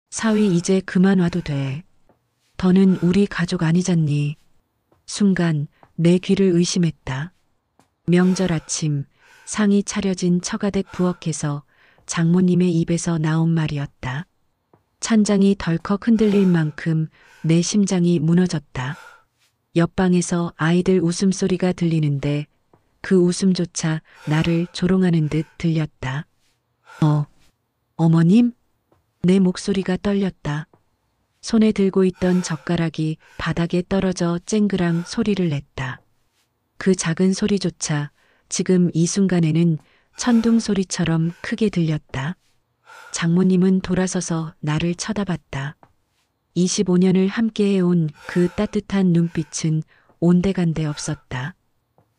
사위 이제 그만 와도 돼. 더는 우리 가족 아니잖니. 순간 내 귀를 의심했다. 명절 아침 상이 차려진 처가댁 부엌에서 장모님의 입에서 나온 말이었다. 찬장이 덜컥 흔들릴 만큼 내 심장이 무너졌다. 옆방에서 아이들 웃음소리가 들리는데 그 웃음조차 나를 조롱하는 듯 들렸다. 어머님? 내 목소리가 떨렸다. 손에 들고 있던 젓가락이 바닥에 떨어져 쨍그랑 소리를 냈다. 그 작은 소리조차 지금 이 순간에는 천둥 소리처럼 크게 들렸다. 장모님은 돌아서서 나를 쳐다봤다. 25년을 함께해온 그 따뜻한 눈빛은 온데간데 없었다.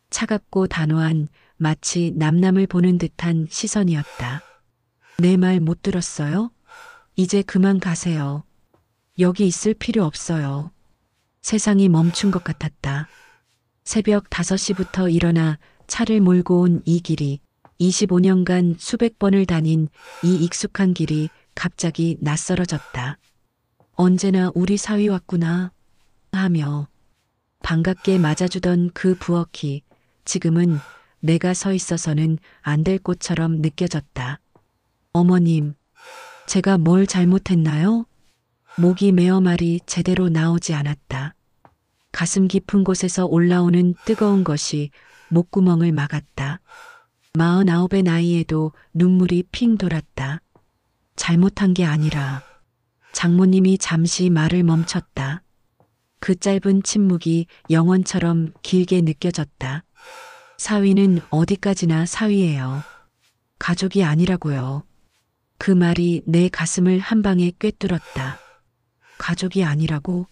차갑고 단호한 마치 남남을 보는 듯한 시선이었다. 내 말 못 들었어요? 이제 그만 가세요. 여기 있을 필요 없어요. 세상이 멈춘 것 같았다. 새벽 5시부터 일어나 차를 몰고 온 이 길이 25년간 수백 번을 다닌 이 익숙한 길이 갑자기 낯설어졌다. 언제나 우리 사위 왔구나 하며 반갑게 맞아주던 그 부엌이 지금은 내가 서 있어서는 안 될 곳처럼 느껴졌다. 어머님, 제가 뭘 잘못했나요? 목이 메어 말이 제대로 나오지 않았다. 가슴 깊은 곳에서 올라오는 뜨거운 것이 목구멍을 막았다. 49의 나이에도 눈물이 핑 돌았다. 잘못한 게 아니라 장모님이 잠시 말을 멈췄다. 그 짧은 침묵이 영원처럼 길게 느껴졌다. 사위는 어디까지나 사위예요. 가족이 아니라고요. 그 말이 내 가슴을 한 방에 꿰뚫었다. 가족이 아니라고?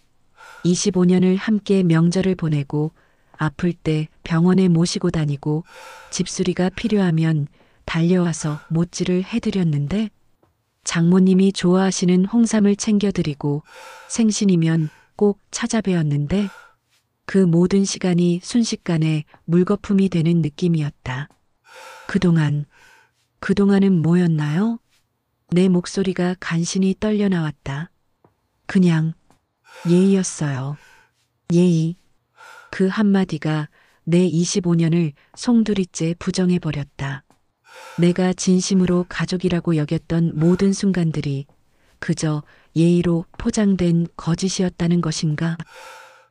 25년을 함께 명절을 보내고 아플 때 병원에 모시고 다니고 집수리가 필요하면 달려와서 못질을 해드렸는데 장모님이 좋아하시는 홍삼을 챙겨드리고 생신이면 꼭 찾아뵈었는데 그 모든 시간이 순식간에 물거품이 되는 느낌이었다. 그동안은 뭐였나요? 내 목소리가 간신히 떨려 나왔다. 그냥 예의였어요. 예의. 그 한마디가 내 25년을 송두리째 부정해버렸다. 내가 진심으로 가족이라고 여겼던 모든 순간들이 그저 예의로 포장된 거짓이었다는 것인가?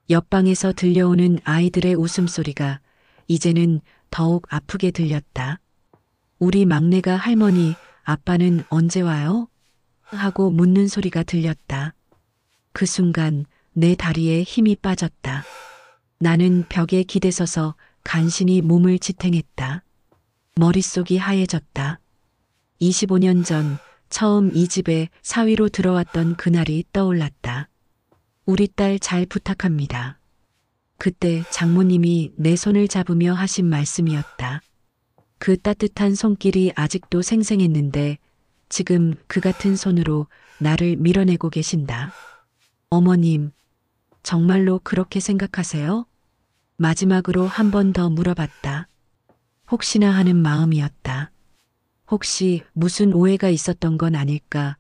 옆방에서 들려오는 아이들의 웃음소리가 이제는 더욱 아프게 들렸다. 우리 막내가 할머니, 아빠는 언제 와요? 하고 묻는 소리가 들렸다. 그 순간 내 다리에 힘이 빠졌다. 나는 벽에 기대서서 간신히 몸을 지탱했다. 머릿속이 하얘졌다. 25년 전 처음 이 집에 사위로 들어왔던 그날이 떠올랐다. 우리 딸 잘 부탁합니다. 그때 장모님이 내 손을 잡으며 하신 말씀이었다. 그 따뜻한 손길이 아직도 생생했는데 지금 그 같은 손으로 나를 밀어내고 계신다. 어머님, 정말로 그렇게 생각하세요? 마지막으로 한 번 더 물어봤다. 혹시나 하는 마음이었다. 혹시 무슨 오해가 있었던 건 아닐까?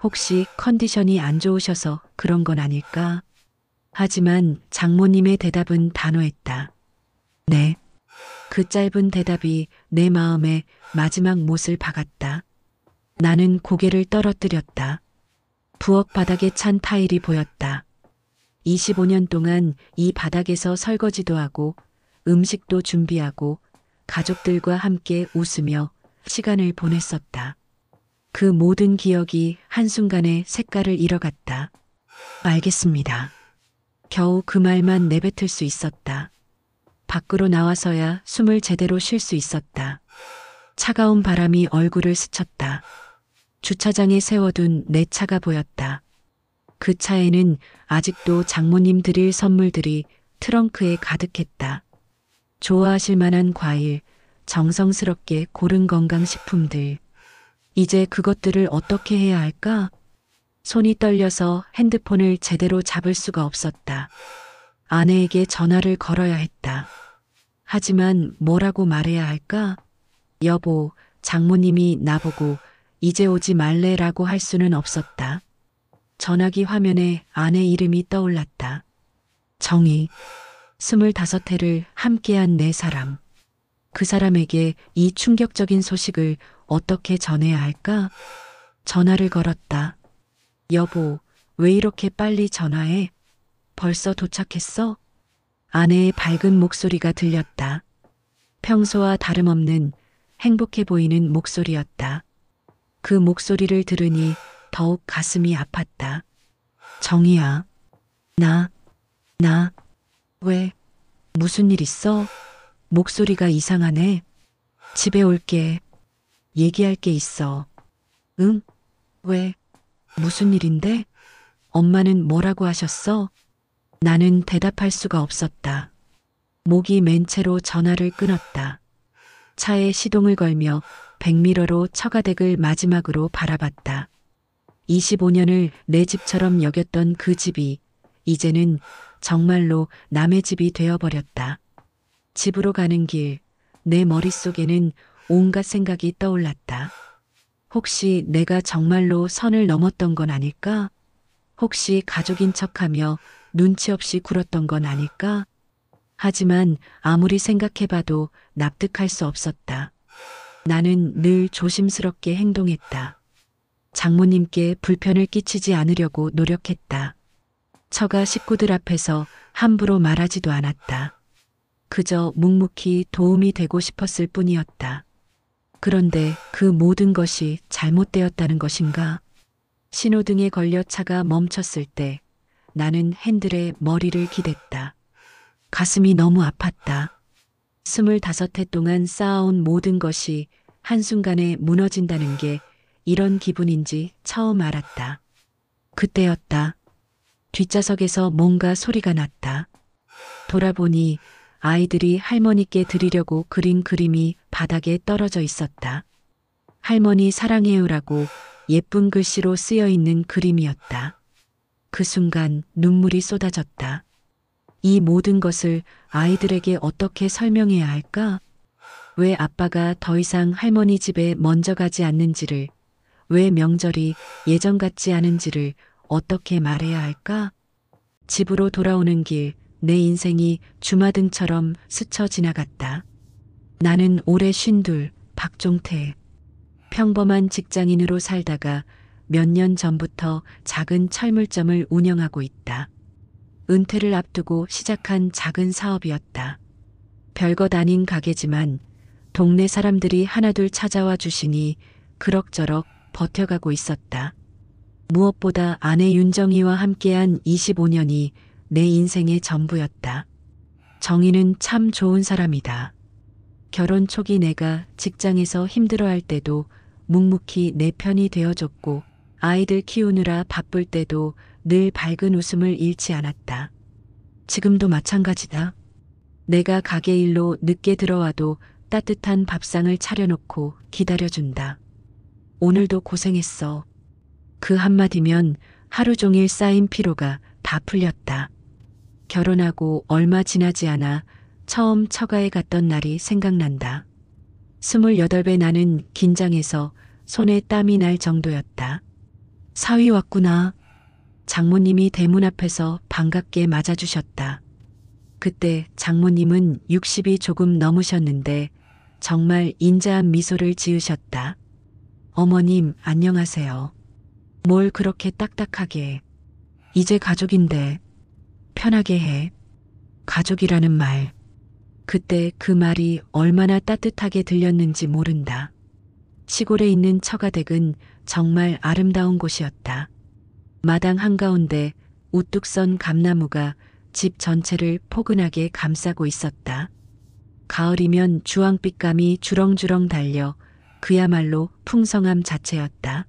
혹시 컨디션이 안 좋으셔서 그런 건 아닐까? 하지만 장모님의 대답은 단호했다. 네. 그 짧은 대답이 내 마음에 마지막 못을 박았다. 나는 고개를 떨어뜨렸다. 부엌 바닥에 찬 타일이 보였다. 25년 동안 이 바닥에서 설거지도 하고 음식도 준비하고 가족들과 함께 웃으며 시간을 보냈었다. 그 모든 기억이 한순간에 색깔을 잃어갔다. 알겠습니다. 겨우 그 말만 내뱉을 수 있었다. 밖으로 나와서야 숨을 제대로 쉴 수 있었다. 차가운 바람이 얼굴을 스쳤다. 주차장에 세워둔 내 차가 보였다. 그 차에는 아직도 장모님 드릴 선물들이 트렁크에 가득했다. 좋아하실 만한 과일, 정성스럽게 고른 건강식품들. 이제 그것들을 어떻게 해야 할까? 손이 떨려서 핸드폰을 제대로 잡을 수가 없었다. 아내에게 전화를 걸어야 했다. 하지만 뭐라고 말해야 할까? 여보, 장모님이 나보고 이제 오지 말래라고 할 수는 없었다. 전화기 화면에 아내 이름이 떠올랐다. 정희. 25회를 함께한 네 사람. 그 사람에게 이 충격적인 소식을 어떻게 전해야 할까? 전화를 걸었다. 여보, 왜 이렇게 빨리 전화해? 벌써 도착했어? 아내의 밝은 목소리가 들렸다. 평소와 다름없는 행복해 보이는 목소리였다. 그 목소리를 들으니 더욱 가슴이 아팠다. 정희야, 왜? 무슨 일 있어? 목소리가 이상하네. 집에 올게. 얘기할 게 있어. 응? 왜? 무슨 일인데? 엄마는 뭐라고 하셨어? 나는 대답할 수가 없었다. 목이 맨 채로 전화를 끊었다. 차에 시동을 걸며 백미러로 처가댁을 마지막으로 바라봤다. 25년을 내 집처럼 여겼던 그 집이 이제는 정말로 남의 집이 되어버렸다. 집으로 가는 길, 내 머릿속에는 온갖 생각이 떠올랐다. 혹시 내가 정말로 선을 넘었던 건 아닐까? 혹시 가족인 척하며 눈치 없이 굴었던 건 아닐까? 하지만 아무리 생각해봐도 납득할 수 없었다. 나는 늘 조심스럽게 행동했다. 장모님께 불편을 끼치지 않으려고 노력했다. 처가 식구들 앞에서 함부로 말하지도 않았다. 그저 묵묵히 도움이 되고 싶었을 뿐이었다. 그런데 그 모든 것이 잘못되었다는 것인가? 신호등에 걸려 차가 멈췄을 때 나는 핸들에 머리를 기댔다. 가슴이 너무 아팠다. 25회 동안 쌓아온 모든 것이 한순간에 무너진다는 게 이런 기분인지 처음 알았다. 그때였다. 뒷좌석에서 뭔가 소리가 났다. 돌아보니 아이들이 할머니께 드리려고 그린 그림이 바닥에 떨어져 있었다. 할머니 사랑해요라고 예쁜 글씨로 쓰여 있는 그림이었다. 그 순간 눈물이 쏟아졌다. 이 모든 것을 아이들에게 어떻게 설명해야 할까? 왜 아빠가 더 이상 할머니 집에 먼저 가지 않는지를, 왜 명절이 예전 같지 않은지를 어떻게 말해야 할까? 집으로 돌아오는 길, 내 인생이 주마등처럼 스쳐 지나갔다. 나는 올해 52, 박종태. 평범한 직장인으로 살다가 몇 년 전부터 작은 철물점을 운영하고 있다. 은퇴를 앞두고 시작한 작은 사업이었다. 별것 아닌 가게지만 동네 사람들이 하나둘 찾아와 주시니 그럭저럭 버텨가고 있었다. 무엇보다 아내 윤정희와 함께한 25년이 내 인생의 전부였다. 정희는 참 좋은 사람이다. 결혼 초기 내가 직장에서 힘들어할 때도 묵묵히 내 편이 되어줬고 아이들 키우느라 바쁠 때도 늘 밝은 웃음을 잃지 않았다. 지금도 마찬가지다. 내가 가게 일로 늦게 들어와도 따뜻한 밥상을 차려놓고 기다려준다. 오늘도 고생했어. 그 한마디면 하루 종일 쌓인 피로가 다 풀렸다. 결혼하고 얼마 지나지 않아 처음 처가에 갔던 날이 생각난다. 28배 나는 긴장해서 손에 땀이 날 정도였다. 사위 왔구나. 장모님이 대문 앞에서 반갑게 맞아주셨다. 그때 장모님은 60이 조금 넘으셨는데 정말 인자한 미소를 지으셨다. 어머님, 안녕하세요. 뭘 그렇게 딱딱하게. 이제 가족인데 편하게 해. 가족이라는 말. 그때 그 말이 얼마나 따뜻하게 들렸는지 모른다. 시골에 있는 처가댁은 정말 아름다운 곳이었다. 마당 한가운데 우뚝 선 감나무가 집 전체를 포근하게 감싸고 있었다. 가을이면 주황빛감이 주렁주렁 달려 그야말로 풍성함 자체였다.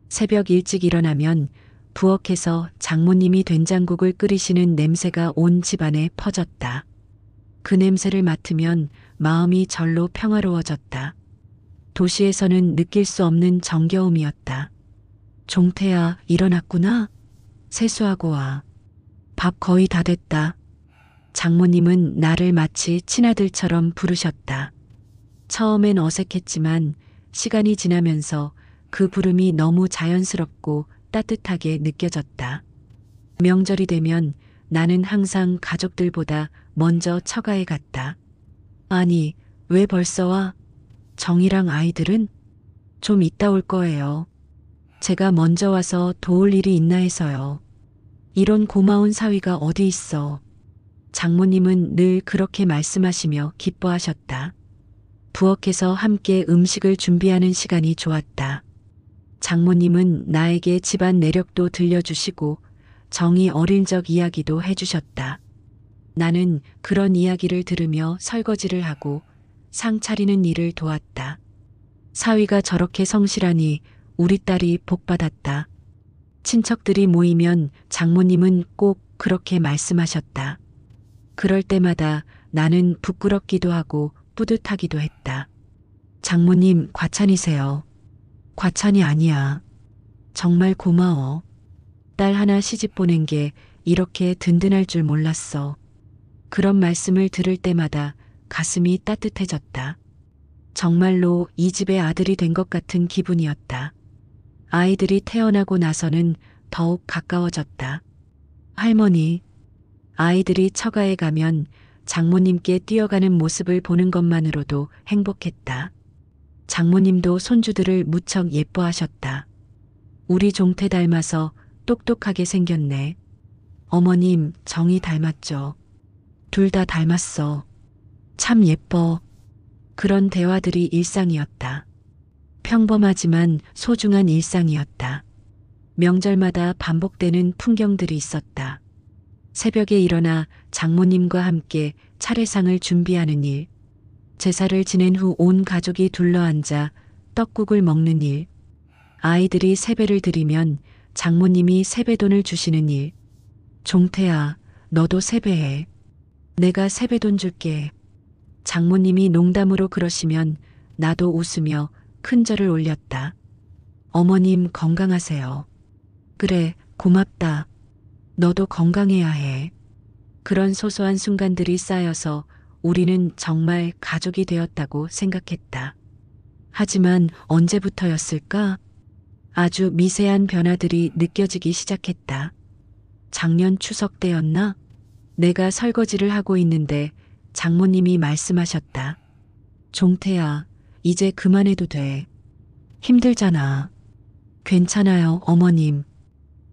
새벽 일찍 일어나면 부엌에서 장모님이 된장국을 끓이시는 냄새가 온 집안에 퍼졌다. 그 냄새를 맡으면 마음이 절로 평화로워졌다. 도시에서는 느낄 수 없는 정겨움이었다. 종태야, 일어났구나. 세수하고 와. 밥 거의 다 됐다. 장모님은 나를 마치 친아들처럼 부르셨다. 처음엔 어색했지만 시간이 지나면서 그 부름이 너무 자연스럽고 따뜻하게 느껴졌다. 명절이 되면 나는 항상 가족들보다 먼저 처가에 갔다. 아니, 왜 벌써 와? 정이랑 아이들은? 좀 이따 올 거예요. 제가 먼저 와서 도울 일이 있나 해서요. 이런 고마운 사위가 어디 있어. 장모님은 늘 그렇게 말씀하시며 기뻐하셨다. 부엌에서 함께 음식을 준비하는 시간이 좋았다. 장모님은 나에게 집안 내력도 들려주시고 정이 어릴 적 이야기도 해주셨다. 나는 그런 이야기를 들으며 설거지를 하고 상 차리는 일을 도왔다. 사위가 저렇게 성실하니 우리 딸이 복받았다. 친척들이 모이면 장모님은 꼭 그렇게 말씀하셨다. 그럴 때마다 나는 부끄럽기도 하고 뿌듯하기도 했다. 장모님 과찬이세요. 과찬이 아니야. 정말 고마워. 딸 하나 시집 보낸 게 이렇게 든든할 줄 몰랐어. 그런 말씀을 들을 때마다 가슴이 따뜻해졌다. 정말로 이 집의 아들이 된 것 같은 기분이었다. 아이들이 태어나고 나서는 더욱 가까워졌다. 할머니, 아이들이 처가에 가면 장모님께 뛰어가는 모습을 보는 것만으로도 행복했다. 장모님도 손주들을 무척 예뻐하셨다. 우리 종태 닮아서 똑똑하게 생겼네. 어머님 정이 닮았죠. 둘 다 닮았어. 참 예뻐. 그런 대화들이 일상이었다. 평범하지만 소중한 일상이었다. 명절마다 반복되는 풍경들이 있었다. 새벽에 일어나 장모님과 함께 차례상을 준비하는 일, 제사를 지낸 후 온 가족이 둘러앉아 떡국을 먹는 일, 아이들이 세배를 드리면 장모님이 세배돈을 주시는 일. 종태야, 너도 세배해. 내가 세배돈 줄게. 장모님이 농담으로 그러시면 나도 웃으며 큰 절을 올렸다. 어머님 건강하세요. 그래, 고맙다. 너도 건강해야 해. 그런 소소한 순간들이 쌓여서 우리는 정말 가족이 되었다고 생각했다. 하지만 언제부터였을까? 아주 미세한 변화들이 느껴지기 시작했다. 작년 추석 때였나? 내가 설거지를 하고 있는데 장모님이 말씀하셨다. 종태야, 이제 그만해도 돼. 힘들잖아. 괜찮아요, 어머님.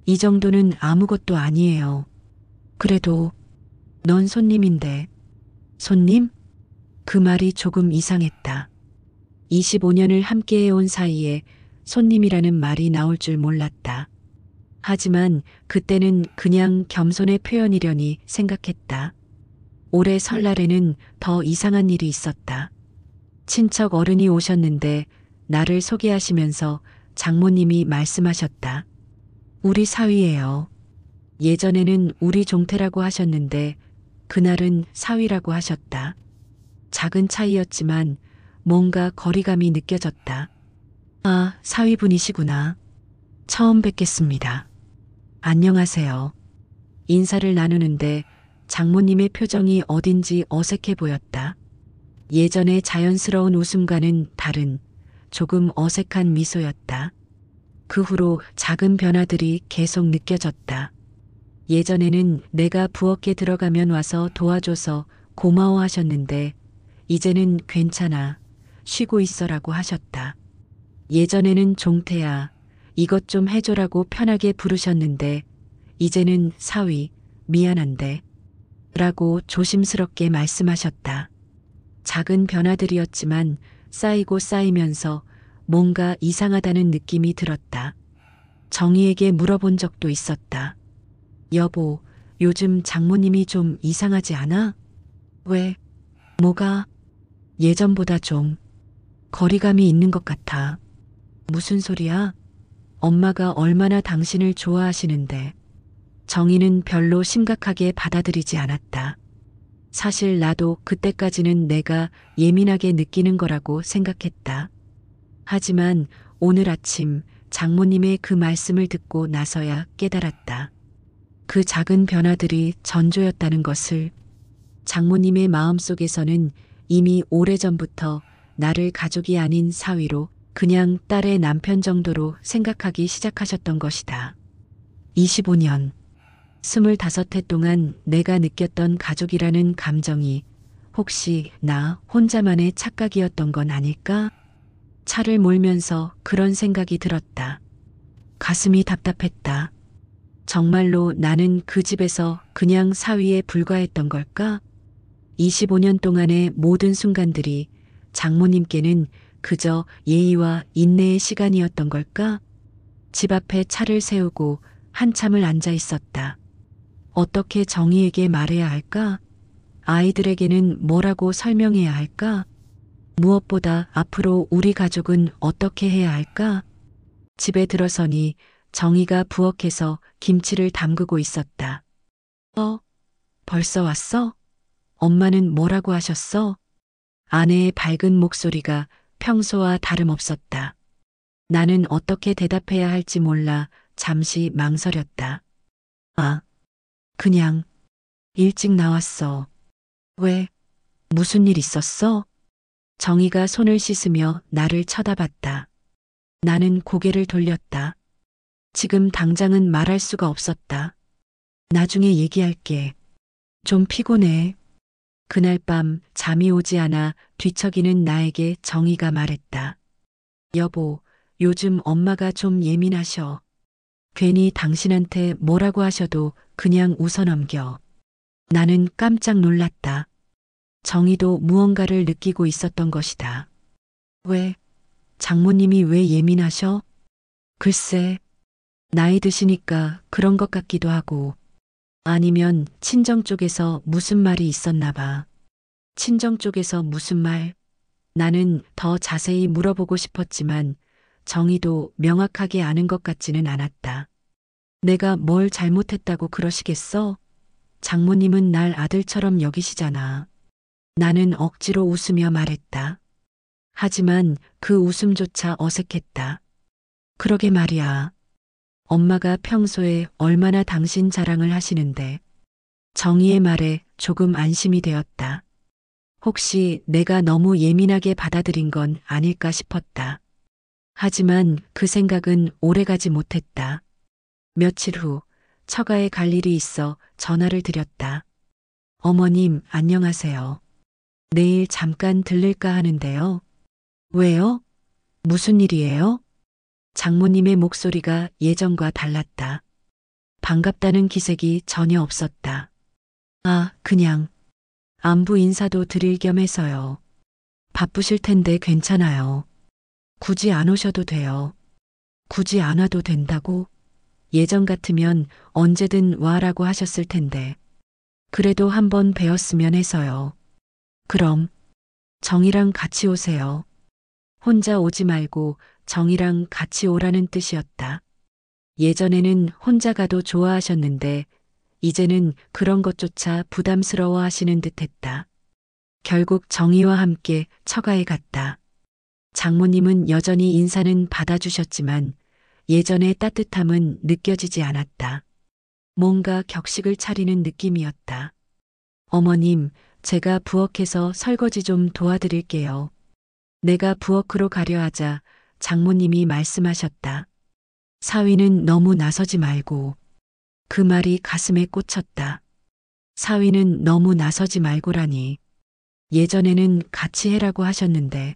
이 정도는 아무것도 아니에요. 그래도 넌 손님인데. 손님? 그 말이 조금 이상했다. 25년을 함께해온 사이에 손님이라는 말이 나올 줄 몰랐다. 하지만 그때는 그냥 겸손의 표현이려니 생각했다. 올해 설날에는 더 이상한 일이 있었다. 친척 어른이 오셨는데 나를 소개하시면서 장모님이 말씀하셨다. 우리 사위예요. 예전에는 우리 종태라고 하셨는데 그날은 사위라고 하셨다. 작은 차이였지만 뭔가 거리감이 느껴졌다. 아, 사위분이시구나. 처음 뵙겠습니다. 안녕하세요. 인사를 나누는데 장모님의 표정이 어딘지 어색해 보였다. 예전의 자연스러운 웃음과는 다른 조금 어색한 미소였다. 그 후로 작은 변화들이 계속 느껴졌다. 예전에는 내가 부엌에 들어가면 와서 도와줘서 고마워하셨는데 이제는 괜찮아, 쉬고 있어라고 하셨다. 예전에는 종태야, 이것 좀 해줘라고 편하게 부르셨는데 이제는 사위, 미안한데 라고 조심스럽게 말씀하셨다. 작은 변화들이었지만 쌓이고 쌓이면서 뭔가 이상하다는 느낌이 들었다. 정희에게 물어본 적도 있었다. 여보, 요즘 장모님이 좀 이상하지 않아? 왜? 뭐가? 예전보다 좀 거리감이 있는 것 같아. 무슨 소리야? 엄마가 얼마나 당신을 좋아하시는데. 정희는 별로 심각하게 받아들이지 않았다. 사실 나도 그때까지는 내가 예민하게 느끼는 거라고 생각했다. 하지만 오늘 아침 장모님의 그 말씀을 듣고 나서야 깨달았다. 그 작은 변화들이 전조였다는 것을. 장모님의 마음속에서는 이미 오래전부터 나를 가족이 아닌 사위로 그냥 딸의 남편 정도로 생각하기 시작하셨던 것이다. 25년, 25해 동안 내가 느꼈던 가족이라는 감정이 혹시 나 혼자만의 착각이었던 건 아닐까? 차를 몰면서 그런 생각이 들었다. 가슴이 답답했다. 정말로 나는 그 집에서 그냥 사위에 불과했던 걸까? 25년 동안의 모든 순간들이 장모님께는 그저 예의와 인내의 시간이었던 걸까? 집 앞에 차를 세우고 한참을 앉아 있었다. 어떻게 정희에게 말해야 할까? 아이들에게는 뭐라고 설명해야 할까? 무엇보다 앞으로 우리 가족은 어떻게 해야 할까? 집에 들어서니 정희가 부엌에서 김치를 담그고 있었다. 벌써 왔어? 엄마는 뭐라고 하셨어? 아내의 밝은 목소리가 평소와 다름없었다. 나는 어떻게 대답해야 할지 몰라 잠시 망설였다. 그냥 일찍 나왔어. 왜? 무슨 일 있었어? 정희가 손을 씻으며 나를 쳐다봤다. 나는 고개를 돌렸다. 지금 당장은 말할 수가 없었다. 나중에 얘기할게. 좀 피곤해. 그날 밤 잠이 오지 않아 뒤척이는 나에게 정희가 말했다. 여보, 요즘 엄마가 좀 예민하셔. 괜히 당신한테 뭐라고 하셔도 그냥 웃어넘겨. 나는 깜짝 놀랐다. 정희도 무언가를 느끼고 있었던 것이다. 왜? 장모님이 왜 예민하셔? 글쎄, 나이 드시니까 그런 것 같기도 하고, 아니면 친정 쪽에서 무슨 말이 있었나 봐. 친정 쪽에서 무슨 말? 나는 더 자세히 물어보고 싶었지만 정희도 명확하게 아는 것 같지는 않았다. 내가 뭘 잘못했다고 그러시겠어? 장모님은 날 아들처럼 여기시잖아. 나는 억지로 웃으며 말했다. 하지만 그 웃음조차 어색했다. 그러게 말이야. 엄마가 평소에 얼마나 당신 자랑을 하시는데. 정희의 말에 조금 안심이 되었다. 혹시 내가 너무 예민하게 받아들인 건 아닐까 싶었다. 하지만 그 생각은 오래가지 못했다. 며칠 후 처가에 갈 일이 있어 전화를 드렸다. 어머님, 안녕하세요. 내일 잠깐 들를까 하는데요. 왜요? 무슨 일이에요? 장모님의 목소리가 예전과 달랐다. 반갑다는 기색이 전혀 없었다. 그냥 안부 인사도 드릴 겸 해서요. 바쁘실 텐데 괜찮아요. 굳이 안 오셔도 돼요. 굳이 안 와도 된다고? 예전 같으면 언제든 와라고 하셨을 텐데. 그래도 한번 뵈었으면 해서요. 그럼 정희랑 같이 오세요. 혼자 오지 말고 정희랑 같이 오라는 뜻이었다. 예전에는 혼자 가도 좋아하셨는데 이제는 그런 것조차 부담스러워 하시는 듯했다. 결국 정희와 함께 처가에 갔다. 장모님은 여전히 인사는 받아주셨지만 예전의 따뜻함은 느껴지지 않았다. 뭔가 격식을 차리는 느낌이었다. 어머님, 제가 부엌에서 설거지 좀 도와드릴게요. 내가 부엌으로 가려 하자 장모님이 말씀하셨다. 사위는 너무 나서지 말고. 그 말이 가슴에 꽂혔다. 사위는 너무 나서지 말고라니. 예전에는 같이 해라고 하셨는데.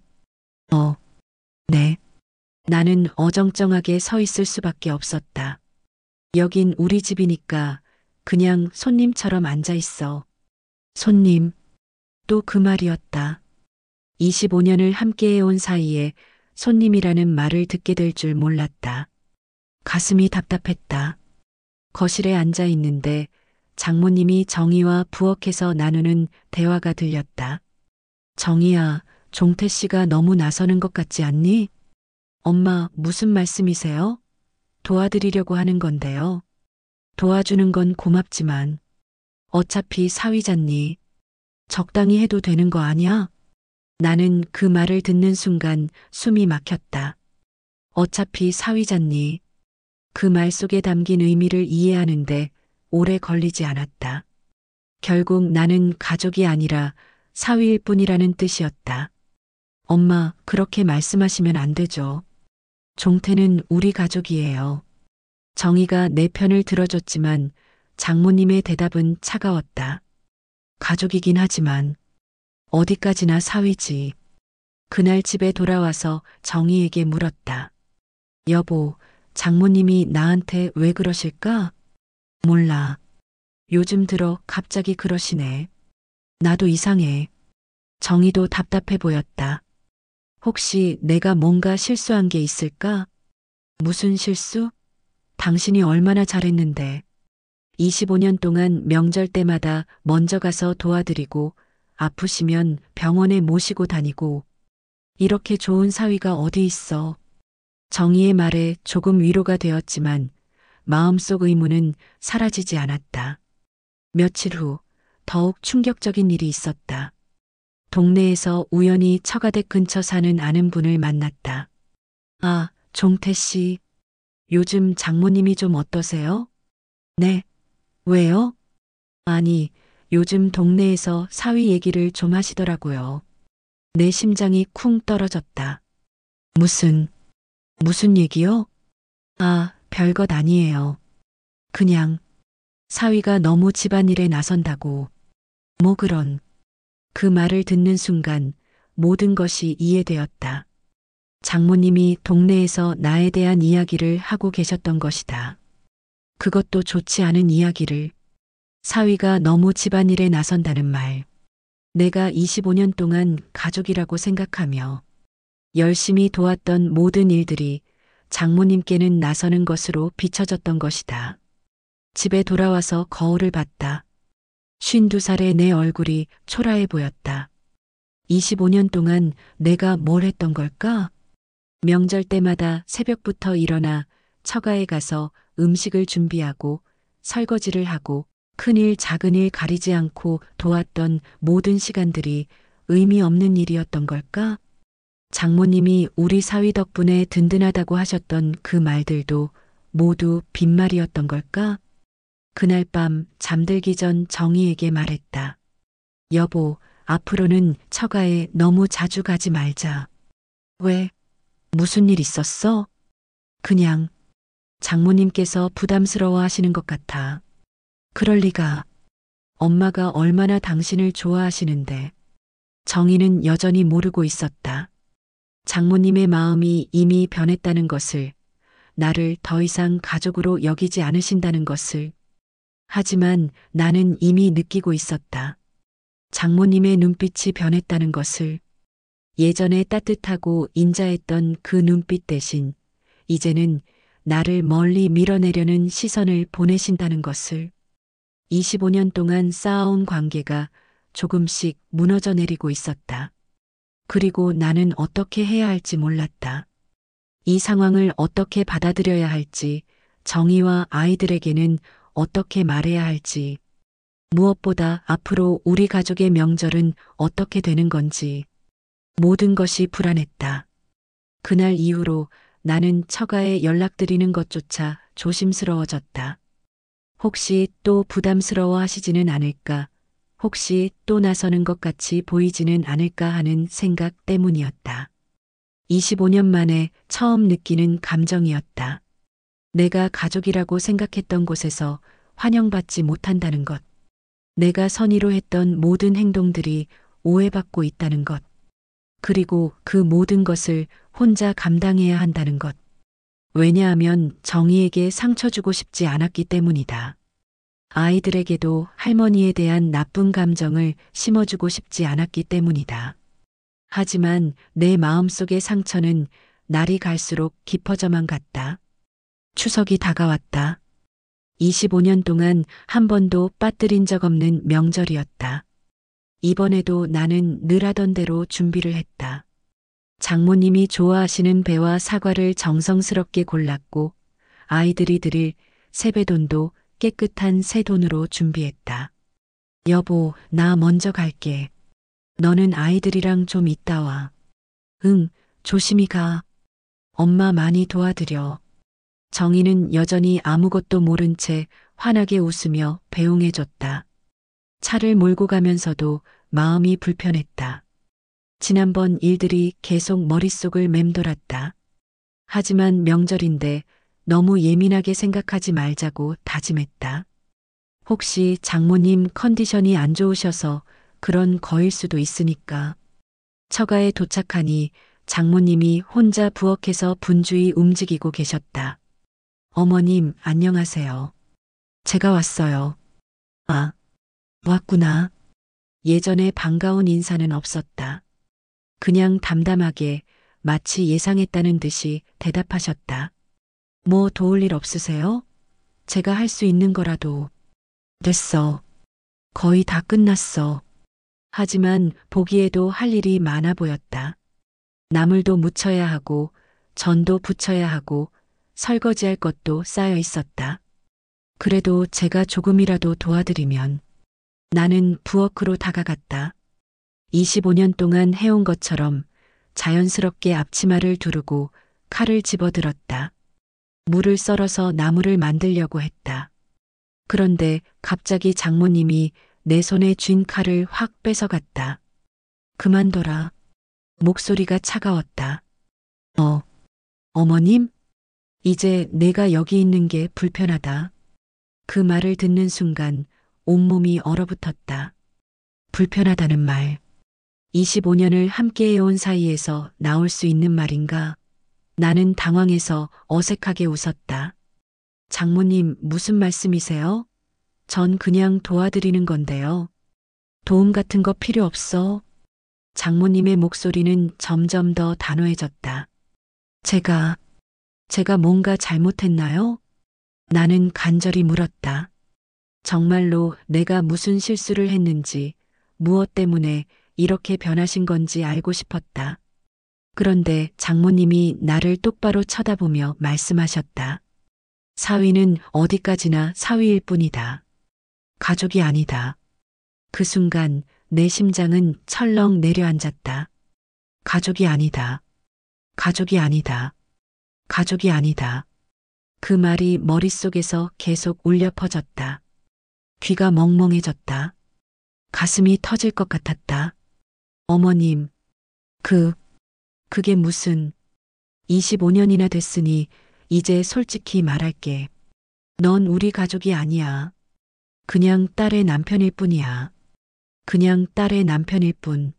네. 나는 어정쩡하게 서 있을 수밖에 없었다. 여긴 우리 집이니까 그냥 손님처럼 앉아 있어. 손님. 또 그 말이었다. 25년을 함께해온 사이에 손님이라는 말을 듣게 될 줄 몰랐다. 가슴이 답답했다. 거실에 앉아 있는데 장모님이 정희와 부엌에서 나누는 대화가 들렸다. 정희야, 종태 씨가 너무 나서는 것 같지 않니? 엄마, 무슨 말씀이세요? 도와드리려고 하는 건데요. 도와주는 건 고맙지만 어차피 사위잖니. 적당히 해도 되는 거 아니야? 나는 그 말을 듣는 순간 숨이 막혔다. 어차피 사위잖니. 그 말 속에 담긴 의미를 이해하는데 오래 걸리지 않았다. 결국 나는 가족이 아니라 사위일 뿐이라는 뜻이었다. 엄마, 그렇게 말씀하시면 안 되죠. 종태는 우리 가족이에요. 정희가 내 편을 들어줬지만 장모님의 대답은 차가웠다. 가족이긴 하지만 어디까지나 사위지. 그날 집에 돌아와서 정희에게 물었다. 여보, 장모님이 나한테 왜 그러실까? 몰라. 요즘 들어 갑자기 그러시네. 나도 이상해. 정희도 답답해 보였다. 혹시 내가 뭔가 실수한 게 있을까? 무슨 실수? 당신이 얼마나 잘했는데. 25년 동안 명절 때마다 먼저 가서 도와드리고 아프시면 병원에 모시고 다니고 이렇게 좋은 사위가 어디 있어. 정희의 말에 조금 위로가 되었지만 마음속 의문은 사라지지 않았다. 며칠 후 더욱 충격적인 일이 있었다. 동네에서 우연히 처가댁 근처 사는 아는 분을 만났다. 아, 종태 씨. 요즘 장모님이 좀 어떠세요? 네. 왜요? 아니, 요즘 동네에서 사위 얘기를 좀 하시더라고요. 내 심장이 쿵 떨어졌다. 무슨 얘기요? 아, 별것 아니에요. 그냥 사위가 너무 집안일에 나선다고. 뭐 그런. 그 말을 듣는 순간 모든 것이 이해되었다. 장모님이 동네에서 나에 대한 이야기를 하고 계셨던 것이다. 그것도 좋지 않은 이야기를. 사위가 너무 집안일에 나선다는 말. 내가 25년 동안 가족이라고 생각하며 열심히 도왔던 모든 일들이 장모님께는 나서는 것으로 비춰졌던 것이다. 집에 돌아와서 거울을 봤다. 52살의 내 얼굴이 초라해 보였다. 25년 동안 내가 뭘 했던 걸까? 명절 때마다 새벽부터 일어나 처가에 가서 음식을 준비하고 설거지를 하고 큰일 작은일 가리지 않고 도왔던 모든 시간들이 의미 없는 일이었던 걸까? 장모님이 우리 사위 덕분에 든든하다고 하셨던 그 말들도 모두 빈말이었던 걸까? 그날 밤 잠들기 전 정희에게 말했다. 여보, 앞으로는 처가에 너무 자주 가지 말자. 왜? 무슨 일 있었어? 그냥 장모님께서 부담스러워 하시는 것 같아. 그럴 리가. 엄마가 얼마나 당신을 좋아하시는데. 정희는 여전히 모르고 있었다. 장모님의 마음이 이미 변했다는 것을, 나를 더 이상 가족으로 여기지 않으신다는 것을. 하지만 나는 이미 느끼고 있었다. 장모님의 눈빛이 변했다는 것을. 예전에 따뜻하고 인자했던 그 눈빛 대신 이제는 나를 멀리 밀어내려는 시선을 보내신다는 것을. 25년 동안 쌓아온 관계가 조금씩 무너져 내리고 있었다. 그리고 나는 어떻게 해야 할지 몰랐다. 이 상황을 어떻게 받아들여야 할지, 정희와 아이들에게는 어떻게 말해야 할지, 무엇보다 앞으로 우리 가족의 명절은 어떻게 되는 건지, 모든 것이 불안했다. 그날 이후로 나는 처가에 연락드리는 것조차 조심스러워졌다. 혹시 또 부담스러워 하시지는 않을까, 혹시 또 나서는 것 같이 보이지는 않을까 하는 생각 때문이었다. 25년 만에 처음 느끼는 감정이었다. 내가 가족이라고 생각했던 곳에서 환영받지 못한다는 것. 내가 선의로 했던 모든 행동들이 오해받고 있다는 것. 그리고 그 모든 것을 혼자 감당해야 한다는 것. 왜냐하면 정희에게 상처 주고 싶지 않았기 때문이다. 아이들에게도 할머니에 대한 나쁜 감정을 심어주고 싶지 않았기 때문이다. 하지만 내 마음속의 상처는 날이 갈수록 깊어져만 갔다. 추석이 다가왔다. 25년 동안 한 번도 빠뜨린 적 없는 명절이었다. 이번에도 나는 늘 하던 대로 준비를 했다. 장모님이 좋아하시는 배와 사과를 정성스럽게 골랐고 아이들이 드릴 세배돈도 깨끗한 새 돈으로 준비했다. 여보, 나 먼저 갈게. 너는 아이들이랑 좀 있다 와. 응, 조심히 가. 엄마 많이 도와드려. 정희는 여전히 아무것도 모른 채 환하게 웃으며 배웅해줬다. 차를 몰고 가면서도 마음이 불편했다. 지난번 일들이 계속 머릿속을 맴돌았다. 하지만 명절인데 너무 예민하게 생각하지 말자고 다짐했다. 혹시 장모님 컨디션이 안 좋으셔서 그런 거일 수도 있으니까. 처가에 도착하니 장모님이 혼자 부엌에서 분주히 움직이고 계셨다. 어머님, 안녕하세요. 제가 왔어요. 아, 왔구나. 예전에 반가운 인사는 없었다. 그냥 담담하게 마치 예상했다는 듯이 대답하셨다. 뭐 도울 일 없으세요? 제가 할 수 있는 거라도. 됐어. 거의 다 끝났어. 하지만 보기에도 할 일이 많아 보였다. 나물도 무쳐야 하고 전도 부쳐야 하고 설거지할 것도 쌓여 있었다. 그래도 제가 조금이라도 도와드리면. 나는 부엌으로 다가갔다. 25년 동안 해온 것처럼 자연스럽게 앞치마를 두르고 칼을 집어들었다. 물을 썰어서 나물을 만들려고 했다. 그런데 갑자기 장모님이 내 손에 쥔 칼을 확 뺏어갔다. 그만둬라. 목소리가 차가웠다. 어머님? 이제 내가 여기 있는 게 불편하다. 그 말을 듣는 순간 온몸이 얼어붙었다. 불편하다는 말. 25년을 함께 해온 사이에서 나올 수 있는 말인가? 나는 당황해서 어색하게 웃었다. 장모님, 무슨 말씀이세요? 전 그냥 도와드리는 건데요. 도움 같은 거 필요 없어. 장모님의 목소리는 점점 더 단호해졌다. 제가 뭔가 잘못했나요? 나는 간절히 물었다. 정말로 내가 무슨 실수를 했는지, 무엇 때문에 이렇게 변하신 건지 알고 싶었다. 그런데 장모님이 나를 똑바로 쳐다보며 말씀하셨다. 사위는 어디까지나 사위일 뿐이다. 가족이 아니다. 그 순간 내 심장은 철렁 내려앉았다. 가족이 아니다. 가족이 아니다. 가족이 아니다. 그 말이 머릿속에서 계속 울려 퍼졌다. 귀가 멍멍해졌다. 가슴이 터질 것 같았다. 어머님, 그게 무슨 25년이나 됐으니 이제 솔직히 말할게. 넌 우리 가족이 아니야. 그냥 딸의 남편일 뿐이야. 그냥 딸의 남편일 뿐.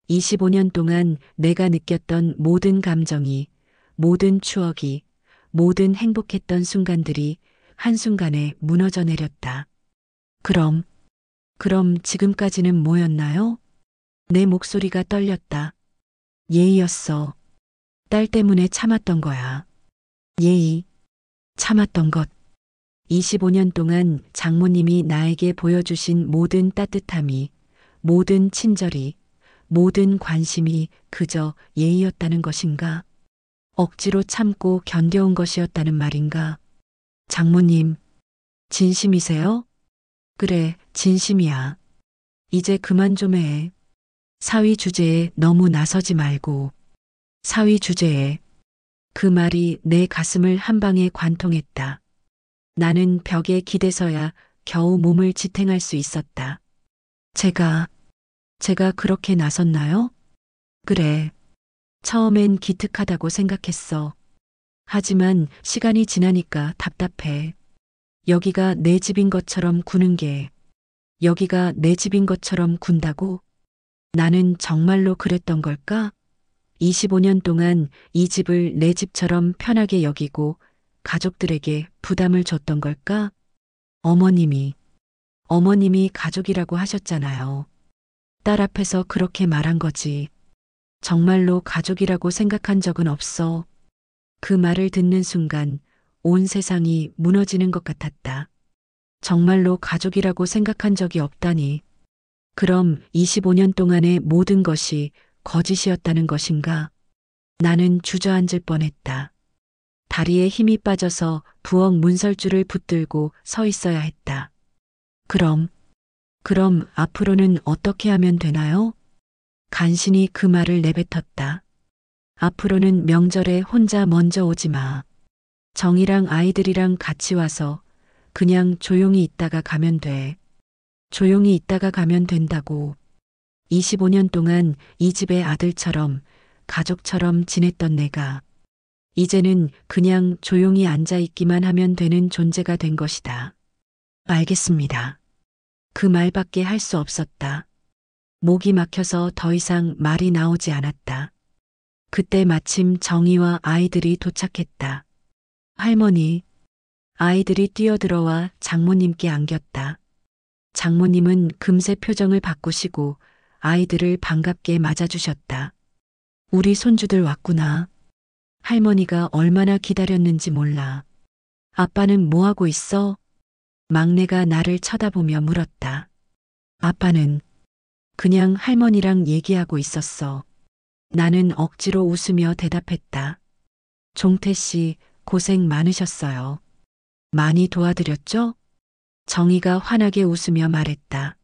25년 동안 내가 느꼈던 모든 감정이, 모든 추억이, 모든 행복했던 순간들이 한순간에 무너져 내렸다. 그럼 지금까지는 뭐였나요? 내 목소리가 떨렸다. 예의였어. 딸 때문에 참았던 거야. 예의. 참았던 것. 25년 동안 장모님이 나에게 보여주신 모든 따뜻함이, 모든 친절이, 모든 관심이 그저 예의였다는 것인가? 억지로 참고 견뎌온 것이었다는 말인가? 장모님, 진심이세요? 그래, 진심이야. 이제 그만 좀 해. 사위 주제에 너무 나서지 말고. 사위 주제에. 그 말이 내 가슴을 한 방에 관통했다. 나는 벽에 기대서야 겨우 몸을 지탱할 수 있었다. 제가 그렇게 나섰나요? 그래. 처음엔 기특하다고 생각했어. 하지만 시간이 지나니까 답답해. 여기가 내 집인 것처럼 구는 게, 여기가 내 집인 것처럼 군다고? 나는 정말로 그랬던 걸까? 25년 동안 이 집을 내 집처럼 편하게 여기고 가족들에게 부담을 줬던 걸까? 어머님이 가족이라고 하셨잖아요. 딸 앞에서 그렇게 말한 거지. 정말로 가족이라고 생각한 적은 없어. 그 말을 듣는 순간 온 세상이 무너지는 것 같았다. 정말로 가족이라고 생각한 적이 없다니. 그럼 25년 동안의 모든 것이 거짓이었다는 것인가? 나는 주저앉을 뻔했다. 다리에 힘이 빠져서 부엌 문설주를 붙들고 서 있어야 했다. 그럼 앞으로는 어떻게 하면 되나요? 간신히 그 말을 내뱉었다. 앞으로는 명절에 혼자 먼저 오지 마. 정이랑 아이들이랑 같이 와서 그냥 조용히 있다가 가면 돼. 조용히 있다가 가면 된다고. 25년 동안 이 집의 아들처럼 가족처럼 지냈던 내가 이제는 그냥 조용히 앉아 있기만 하면 되는 존재가 된 것이다. 알겠습니다. 그 말밖에 할 수 없었다. 목이 막혀서 더 이상 말이 나오지 않았다. 그때 마침 정희와 아이들이 도착했다. 할머니, 아이들이 뛰어들어와 장모님께 안겼다. 장모님은 금세 표정을 바꾸시고 아이들을 반갑게 맞아주셨다. 우리 손주들 왔구나. 할머니가 얼마나 기다렸는지 몰라. 아빠는 뭐 하고 있어? 막내가 나를 쳐다보며 물었다. 아빠는 그냥 할머니랑 얘기하고 있었어. 나는 억지로 웃으며 대답했다. 종태 씨, 고생 많으셨어요. 많이 도와드렸죠? 정희가 환하게 웃으며 말했다.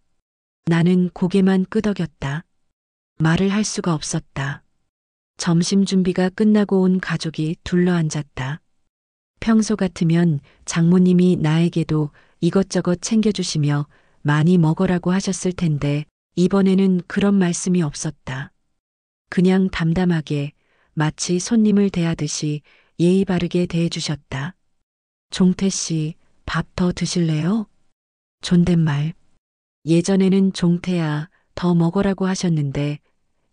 나는 고개만 끄덕였다. 말을 할 수가 없었다. 점심 준비가 끝나고 온 가족이 둘러앉았다. 평소 같으면 장모님이 나에게도 이것저것 챙겨주시며 많이 먹으라고 하셨을 텐데 이번에는 그런 말씀이 없었다. 그냥 담담하게 마치 손님을 대하듯이 예의 바르게 대해주셨다. 종태 씨, 밥 더 드실래요? 존댓말. 예전에는 종태야, 더 먹으라고 하셨는데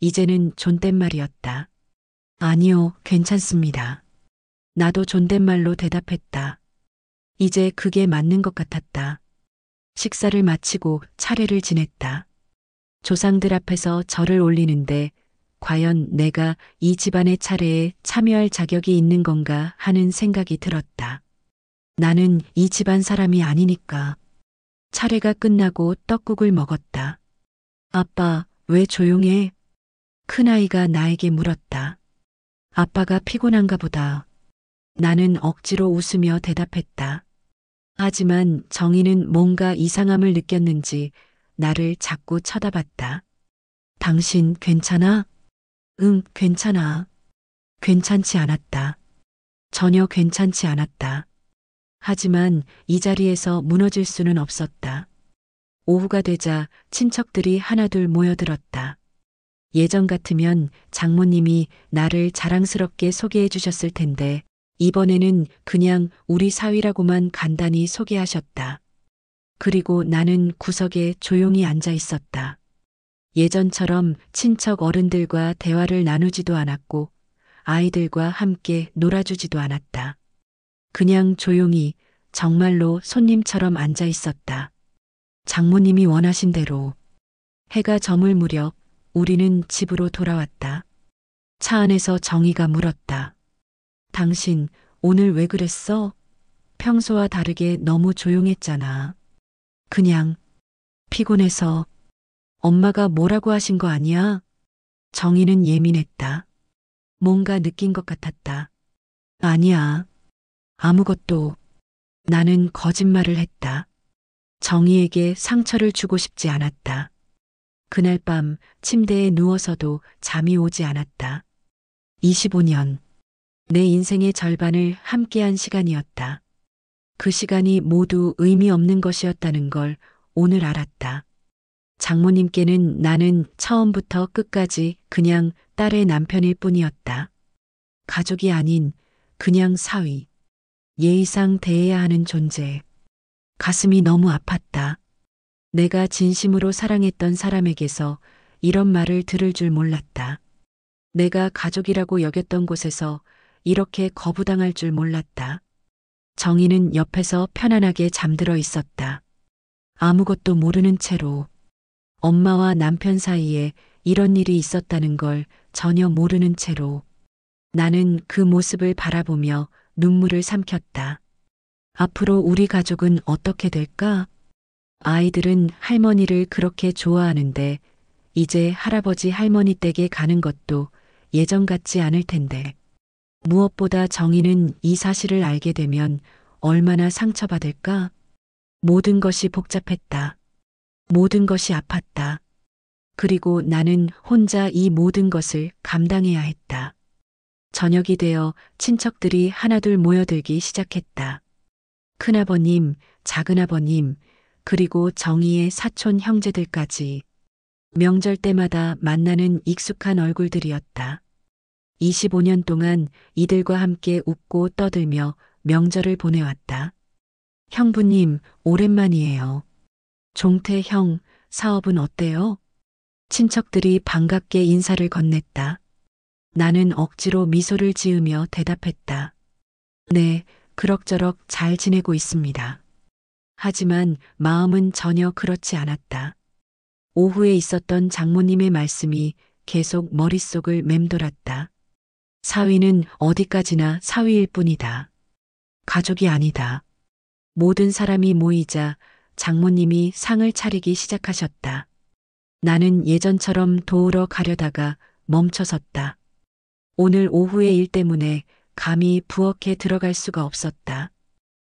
이제는 존댓말이었다. 아니요, 괜찮습니다. 나도 존댓말로 대답했다. 이제 그게 맞는 것 같았다. 식사를 마치고 차례를 지냈다. 조상들 앞에서 절을 올리는데 과연 내가 이 집안의 차례에 참여할 자격이 있는 건가 하는 생각이 들었다. 나는 이 집안 사람이 아니니까. 차례가 끝나고 떡국을 먹었다. 아빠, 왜 조용해? 큰아이가 나에게 물었다. 아빠가 피곤한가 보다. 나는 억지로 웃으며 대답했다. 하지만 정희는 뭔가 이상함을 느꼈는지 나를 자꾸 쳐다봤다. 당신 괜찮아? 응, 괜찮아. 괜찮지 않았다. 전혀 괜찮지 않았다. 하지만 이 자리에서 무너질 수는 없었다. 오후가 되자 친척들이 하나둘 모여들었다. 예전 같으면 장모님이 나를 자랑스럽게 소개해 주셨을 텐데 이번에는 그냥 우리 사위라고만 간단히 소개하셨다. 그리고 나는 구석에 조용히 앉아 있었다. 예전처럼 친척 어른들과 대화를 나누지도 않았고 아이들과 함께 놀아주지도 않았다. 그냥 조용히 정말로 손님처럼 앉아 있었다. 장모님이 원하신 대로. 해가 저물 무렵 우리는 집으로 돌아왔다. 차 안에서 정희가 물었다. 당신 오늘 왜 그랬어? 평소와 다르게 너무 조용했잖아. 그냥 피곤해서. 엄마가 뭐라고 하신 거 아니야? 정희는 예민했다. 뭔가 느낀 것 같았다. 아니야. 아무것도. 나는 거짓말을 했다. 정희에게 상처를 주고 싶지 않았다. 그날 밤 침대에 누워서도 잠이 오지 않았다. 25년. 내 인생의 절반을 함께한 시간이었다. 그 시간이 모두 의미 없는 것이었다는 걸 오늘 알았다. 장모님께는 나는 처음부터 끝까지 그냥 딸의 남편일 뿐이었다. 가족이 아닌 그냥 사위. 예의상 대해야 하는 존재. 가슴이 너무 아팠다. 내가 진심으로 사랑했던 사람에게서 이런 말을 들을 줄 몰랐다. 내가 가족이라고 여겼던 곳에서 이렇게 거부당할 줄 몰랐다. 정희는 옆에서 편안하게 잠들어 있었다. 아무것도 모르는 채로. 엄마와 남편 사이에 이런 일이 있었다는 걸 전혀 모르는 채로. 나는 그 모습을 바라보며 눈물을 삼켰다. 앞으로 우리 가족은 어떻게 될까? 아이들은 할머니를 그렇게 좋아하는데 이제 할아버지 할머니 댁에 가는 것도 예전 같지 않을 텐데. 무엇보다 정희는 이 사실을 알게 되면 얼마나 상처받을까? 모든 것이 복잡했다. 모든 것이 아팠다. 그리고 나는 혼자 이 모든 것을 감당해야 했다. 저녁이 되어 친척들이 하나둘 모여들기 시작했다. 큰아버님, 작은아버님, 그리고 정희의 사촌 형제들까지. 명절 때마다 만나는 익숙한 얼굴들이었다. 25년 동안 이들과 함께 웃고 떠들며 명절을 보내왔다. 형부님, 오랜만이에요. 종태 형, 사업은 어때요? 친척들이 반갑게 인사를 건넸다. 나는 억지로 미소를 지으며 대답했다. 네, 그럭저럭 잘 지내고 있습니다. 하지만 마음은 전혀 그렇지 않았다. 오후에 있었던 장모님의 말씀이 계속 머릿속을 맴돌았다. 사위는 어디까지나 사위일 뿐이다. 가족이 아니다. 모든 사람이 모이자 장모님이 상을 차리기 시작하셨다. 나는 예전처럼 도우러 가려다가 멈춰섰다. 오늘 오후의 일 때문에 감히 부엌에 들어갈 수가 없었다.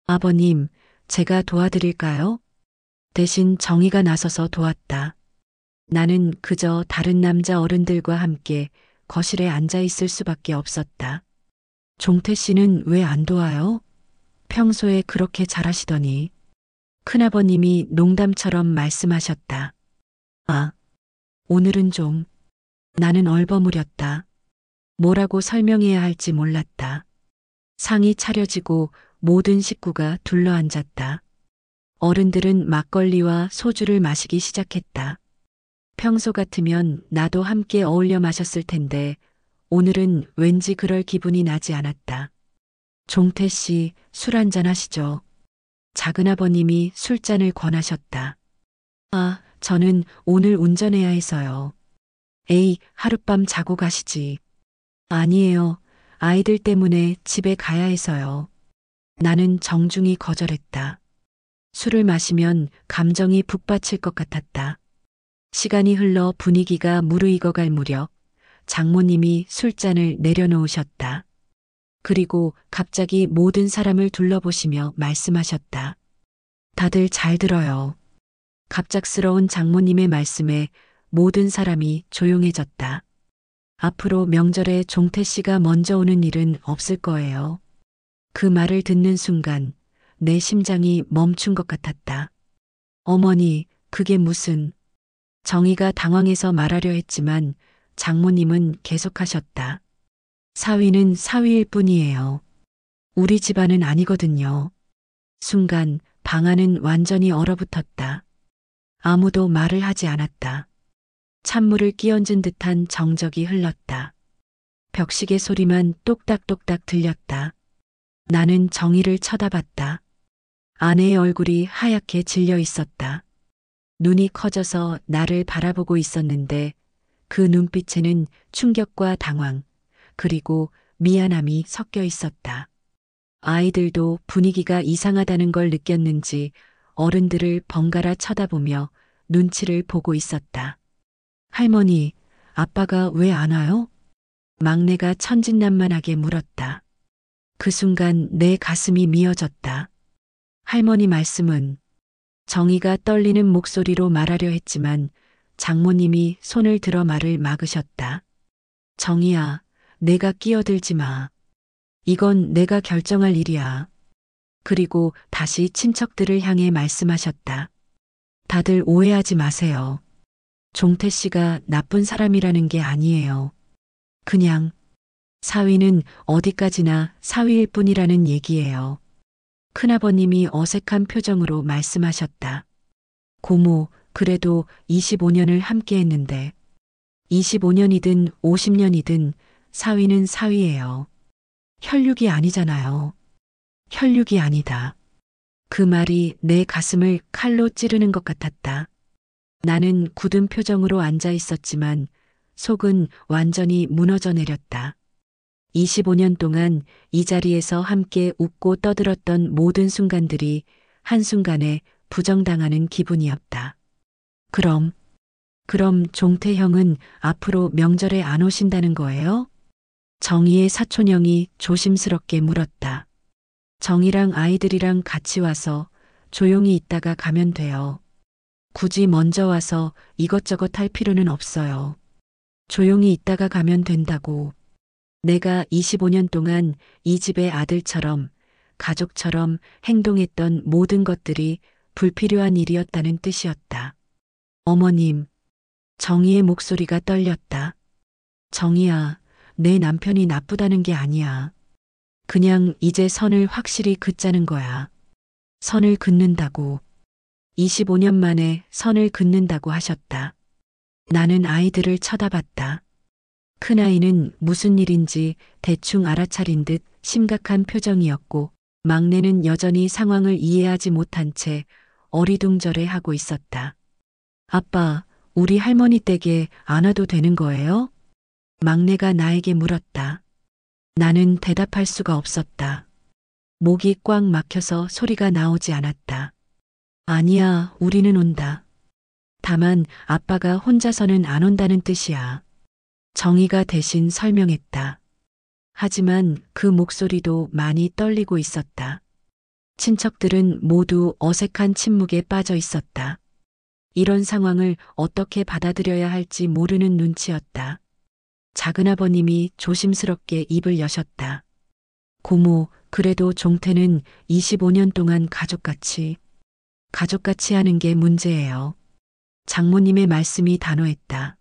아버님, 제가 도와드릴까요? 대신 정희가 나서서 도왔다. 나는 그저 다른 남자 어른들과 함께 거실에 앉아 있을 수밖에 없었다. 종태 씨는 왜 안 도와요? 평소에 그렇게 잘하시더니. 큰아버님이 농담처럼 말씀하셨다. 아, 오늘은 좀. 나는 얼버무렸다. 뭐라고 설명해야 할지 몰랐다. 상이 차려지고 모든 식구가 둘러앉았다. 어른들은 막걸리와 소주를 마시기 시작했다. 평소 같으면 나도 함께 어울려 마셨을 텐데 오늘은 왠지 그럴 기분이 나지 않았다. 종태 씨, 술 한잔 하시죠. 작은아버님이 술잔을 권하셨다. 아, 저는 오늘 운전해야 해서요. 에이, 하룻밤 자고 가시지. 아니에요. 아이들 때문에 집에 가야 해서요. 나는 정중히 거절했다. 술을 마시면 감정이 북받칠 것 같았다. 시간이 흘러 분위기가 무르익어갈 무렵 장모님이 술잔을 내려놓으셨다. 그리고 갑자기 모든 사람을 둘러보시며 말씀하셨다. 다들 잘 들어요. 갑작스러운 장모님의 말씀에 모든 사람이 조용해졌다. 앞으로 명절에 종태 씨가 먼저 오는 일은 없을 거예요. 그 말을 듣는 순간 내 심장이 멈춘 것 같았다. 어머니, 그게 무슨... 정희가 당황해서 말하려 했지만 장모님은 계속하셨다. 사위는 사위일 뿐이에요. 우리 집안은 아니거든요. 순간 방 안은 완전히 얼어붙었다. 아무도 말을 하지 않았다. 찬물을 끼얹은 듯한 정적이 흘렀다. 벽시계 소리만 똑딱똑딱 들렸다. 나는 정희를 쳐다봤다. 아내의 얼굴이 하얗게 질려 있었다. 눈이 커져서 나를 바라보고 있었는데 그 눈빛에는 충격과 당황, 그리고 미안함이 섞여 있었다. 아이들도 분위기가 이상하다는 걸 느꼈는지 어른들을 번갈아 쳐다보며 눈치를 보고 있었다. 할머니, 아빠가 왜 안 와요? 막내가 천진난만하게 물었다. 그 순간 내 가슴이 미어졌다. 할머니 말씀은... 정희가 떨리는 목소리로 말하려 했지만 장모님이 손을 들어 말을 막으셨다. 정희야, 내가 끼어들지 마. 이건 내가 결정할 일이야. 그리고 다시 친척들을 향해 말씀하셨다. 다들 오해하지 마세요. 종태 씨가 나쁜 사람이라는 게 아니에요. 그냥 사위는 어디까지나 사위일 뿐이라는 얘기예요. 큰아버님이 어색한 표정으로 말씀하셨다. 고모, 그래도 25년을 함께 했는데 25년이든 50년이든 사위는 사위예요. 혈육이 아니잖아요. 혈육이 아니다. 그 말이 내 가슴을 칼로 찌르는 것 같았다. 나는 굳은 표정으로 앉아 있었지만 속은 완전히 무너져 내렸다. 25년 동안 이 자리에서 함께 웃고 떠들었던 모든 순간들이 한순간에 부정당하는 기분이었다. 그럼 종태 형은 앞으로 명절에 안 오신다는 거예요? 정희의 사촌형이 조심스럽게 물었다. 정희랑 아이들이랑 같이 와서 조용히 있다가 가면 돼요. 굳이 먼저 와서 이것저것 할 필요는 없어요. 조용히 있다가 가면 된다고. 내가 25년 동안 이 집의 아들처럼 가족처럼 행동했던 모든 것들이 불필요한 일이었다는 뜻이었다. 어머님, 정희의 목소리가 떨렸다. 정희야, 내 남편이 나쁘다는 게 아니야. 그냥 이제 선을 확실히 긋자는 거야. 선을 긋는다고. 25년 만에 선을 긋는다고 하셨다. 나는 아이들을 쳐다봤다. 큰아이는 무슨 일인지 대충 알아차린 듯 심각한 표정이었고, 막내는 여전히 상황을 이해하지 못한 채 어리둥절해 하고 있었다. 아빠, 우리 할머니 댁에 안 와도 되는 거예요? 막내가 나에게 물었다. 나는 대답할 수가 없었다. 목이 꽉 막혀서 소리가 나오지 않았다. 아니야, 우리는 온다. 다만 아빠가 혼자서는 안 온다는 뜻이야. 정희가 대신 설명했다. 하지만 그 목소리도 많이 떨리고 있었다. 친척들은 모두 어색한 침묵에 빠져 있었다. 이런 상황을 어떻게 받아들여야 할지 모르는 눈치였다. 작은아버님이 조심스럽게 입을 여셨다. 고모, 그래도 종태는 25년 동안 가족같이 하는 게 문제예요. 장모님의 말씀이 단호했다.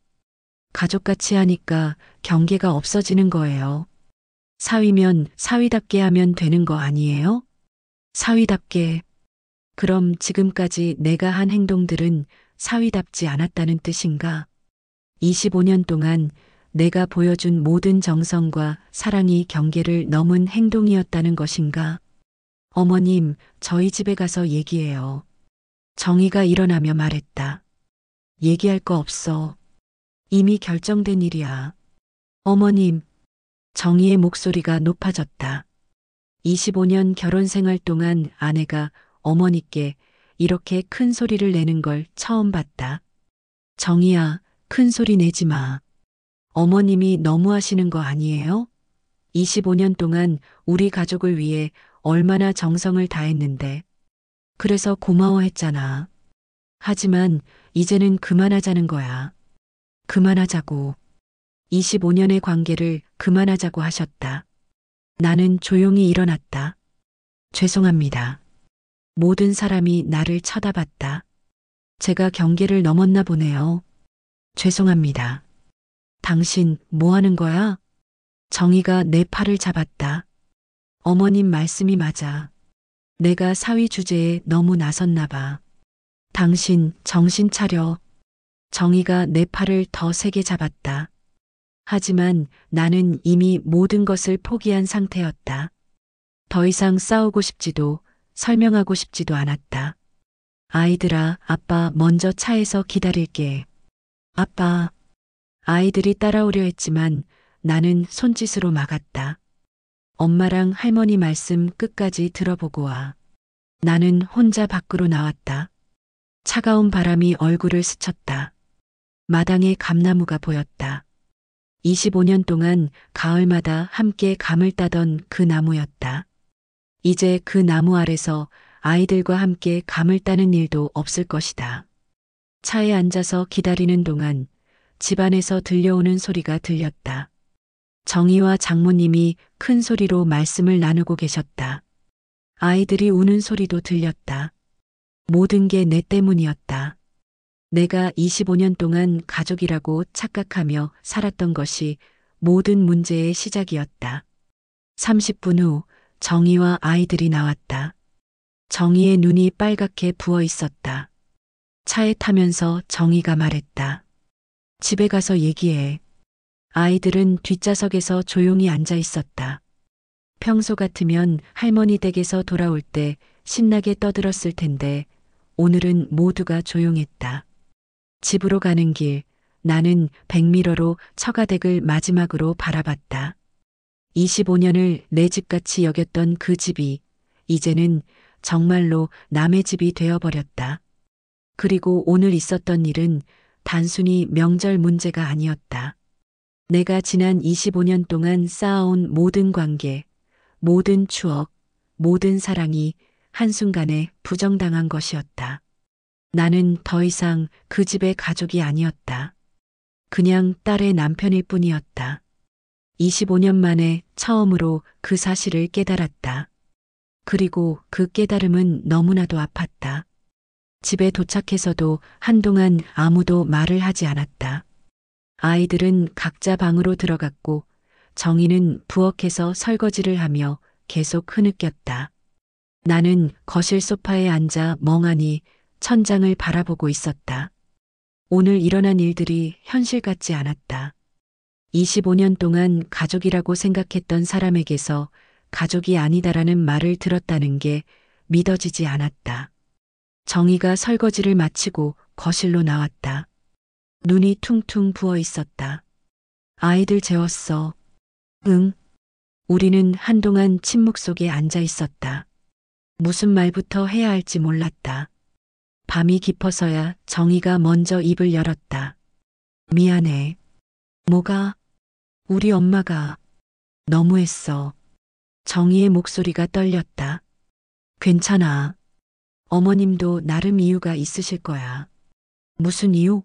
가족같이 하니까 경계가 없어지는 거예요. 사위면 사위답게 하면 되는 거 아니에요? 사위답게. 그럼 지금까지 내가 한 행동들은 사위답지 않았다는 뜻인가? 25년 동안 내가 보여준 모든 정성과 사랑이 경계를 넘은 행동이었다는 것인가? 어머님, 저희 집에 가서 얘기해요. 정희가 일어나며 말했다. 얘기할 거 없어. 이미 결정된 일이야. 어머님, 정희의 목소리가 높아졌다. 25년 결혼 생활 동안 아내가 어머니께 이렇게 큰 소리를 내는 걸 처음 봤다. 정희야, 큰 소리 내지 마. 어머님이 너무하시는 거 아니에요? 25년 동안 우리 가족을 위해 얼마나 정성을 다했는데. 그래서 고마워했잖아. 하지만 이제는 그만하자는 거야. 그만하자고. 25년의 관계를 그만하자고 하셨다. 나는 조용히 일어났다. 죄송합니다. 모든 사람이 나를 쳐다봤다. 제가 경계를 넘었나 보네요. 죄송합니다. 당신 뭐 하는 거야? 정희가 내 팔을 잡았다. 어머님 말씀이 맞아. 내가 사위 주제에 너무 나섰나 봐. 당신 정신 차려. 정희가 내 팔을 더 세게 잡았다. 하지만 나는 이미 모든 것을 포기한 상태였다. 더 이상 싸우고 싶지도 설명하고 싶지도 않았다. 아이들아, 아빠 먼저 차에서 기다릴게. 아빠. 아이들이 따라오려 했지만 나는 손짓으로 막았다. 엄마랑 할머니 말씀 끝까지 들어보고 와. 나는 혼자 밖으로 나왔다. 차가운 바람이 얼굴을 스쳤다. 마당에 감나무가 보였다. 25년 동안 가을마다 함께 감을 따던 그 나무였다. 이제 그 나무 아래서 아이들과 함께 감을 따는 일도 없을 것이다. 차에 앉아서 기다리는 동안 집안에서 들려오는 소리가 들렸다. 정희와 장모님이 큰 소리로 말씀을 나누고 계셨다. 아이들이 우는 소리도 들렸다. 모든 게 내 때문이었다. 내가 25년 동안 가족이라고 착각하며 살았던 것이 모든 문제의 시작이었다. 30분 후 정희와 아이들이 나왔다. 정희의 눈이 빨갛게 부어 있었다. 차에 타면서 정희가 말했다. 집에 가서 얘기해. 아이들은 뒷좌석에서 조용히 앉아 있었다. 평소 같으면 할머니 댁에서 돌아올 때 신나게 떠들었을 텐데 오늘은 모두가 조용했다. 집으로 가는 길, 나는 백미러로 처가댁을 마지막으로 바라봤다. 25년을 내 집같이 여겼던 그 집이 이제는 정말로 남의 집이 되어버렸다. 그리고 오늘 있었던 일은 단순히 명절 문제가 아니었다. 내가 지난 25년 동안 쌓아온 모든 관계, 모든 추억, 모든 사랑이 한순간에 부정당한 것이었다. 나는 더 이상 그 집의 가족이 아니었다. 그냥 딸의 남편일 뿐이었다. 25년 만에 처음으로 그 사실을 깨달았다. 그리고 그 깨달음은 너무나도 아팠다. 집에 도착해서도 한동안 아무도 말을 하지 않았다. 아이들은 각자 방으로 들어갔고 정희는 부엌에서 설거지를 하며 계속 흐느꼈다. 나는 거실 소파에 앉아 멍하니 천장을 바라보고 있었다. 오늘 일어난 일들이 현실 같지 않았다. 25년 동안 가족이라고 생각했던 사람에게서 가족이 아니다라는 말을 들었다는 게 믿어지지 않았다. 정희가 설거지를 마치고 거실로 나왔다. 눈이 퉁퉁 부어 있었다. 아이들 재웠어. 응. 우리는 한동안 침묵 속에 앉아 있었다. 무슨 말부터 해야 할지 몰랐다. 밤이 깊어서야 정희가 먼저 입을 열었다. 미안해. 뭐가? 우리 엄마가 너무했어. 정희의 목소리가 떨렸다. 괜찮아. 어머님도 나름 이유가 있으실 거야. 무슨 이유?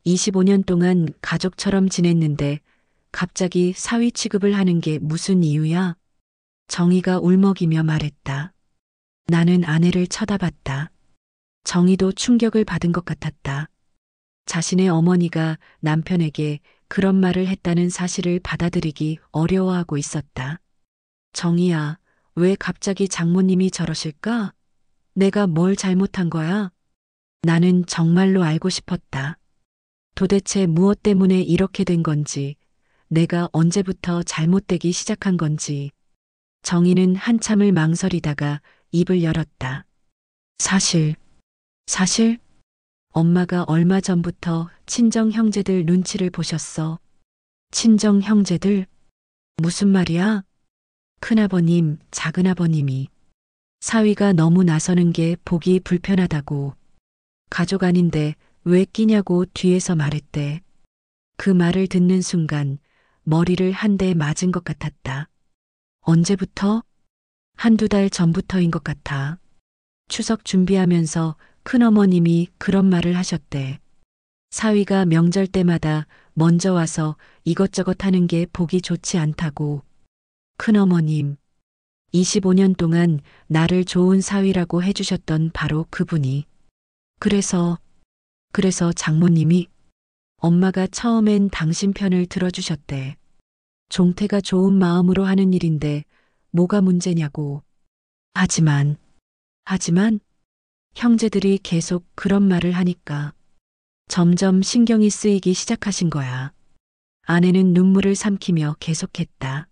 25년 동안 가족처럼 지냈는데 갑자기 사위 취급을 하는 게 무슨 이유야? 정희가 울먹이며 말했다. 나는 아내를 쳐다봤다. 정희도 충격을 받은 것 같았다. 자신의 어머니가 남편에게 그런 말을 했다는 사실을 받아들이기 어려워하고 있었다. 정희야, 왜 갑자기 장모님이 저러실까? 내가 뭘 잘못한 거야? 나는 정말로 알고 싶었다. 도대체 무엇 때문에 이렇게 된 건지, 내가 언제부터 잘못되기 시작한 건지. 정희는 한참을 망설이다가 입을 열었다. 사실, 엄마가 얼마 전부터 친정 형제들 눈치를 보셨어. 친정 형제들? 무슨 말이야? 큰아버님, 작은아버님이. 사위가 너무 나서는 게 보기 불편하다고. 가족 아닌데 왜 끼냐고 뒤에서 말했대. 그 말을 듣는 순간 머리를 한 대 맞은 것 같았다. 언제부터? 한두 달 전부터인 것 같아. 추석 준비하면서 큰어머님이 그런 말을 하셨대. 사위가 명절 때마다 먼저 와서 이것저것 하는 게 보기 좋지 않다고. 큰어머님, 25년 동안 나를 좋은 사위라고 해주셨던 바로 그분이. 그래서 장모님이 엄마가 처음엔 당신 편을 들어주셨대. 종태가 좋은 마음으로 하는 일인데 뭐가 문제냐고. 하지만 형제들이 계속 그런 말을 하니까 점점 신경이 쓰이기 시작하신 거야. 아내는 눈물을 삼키며 계속했다.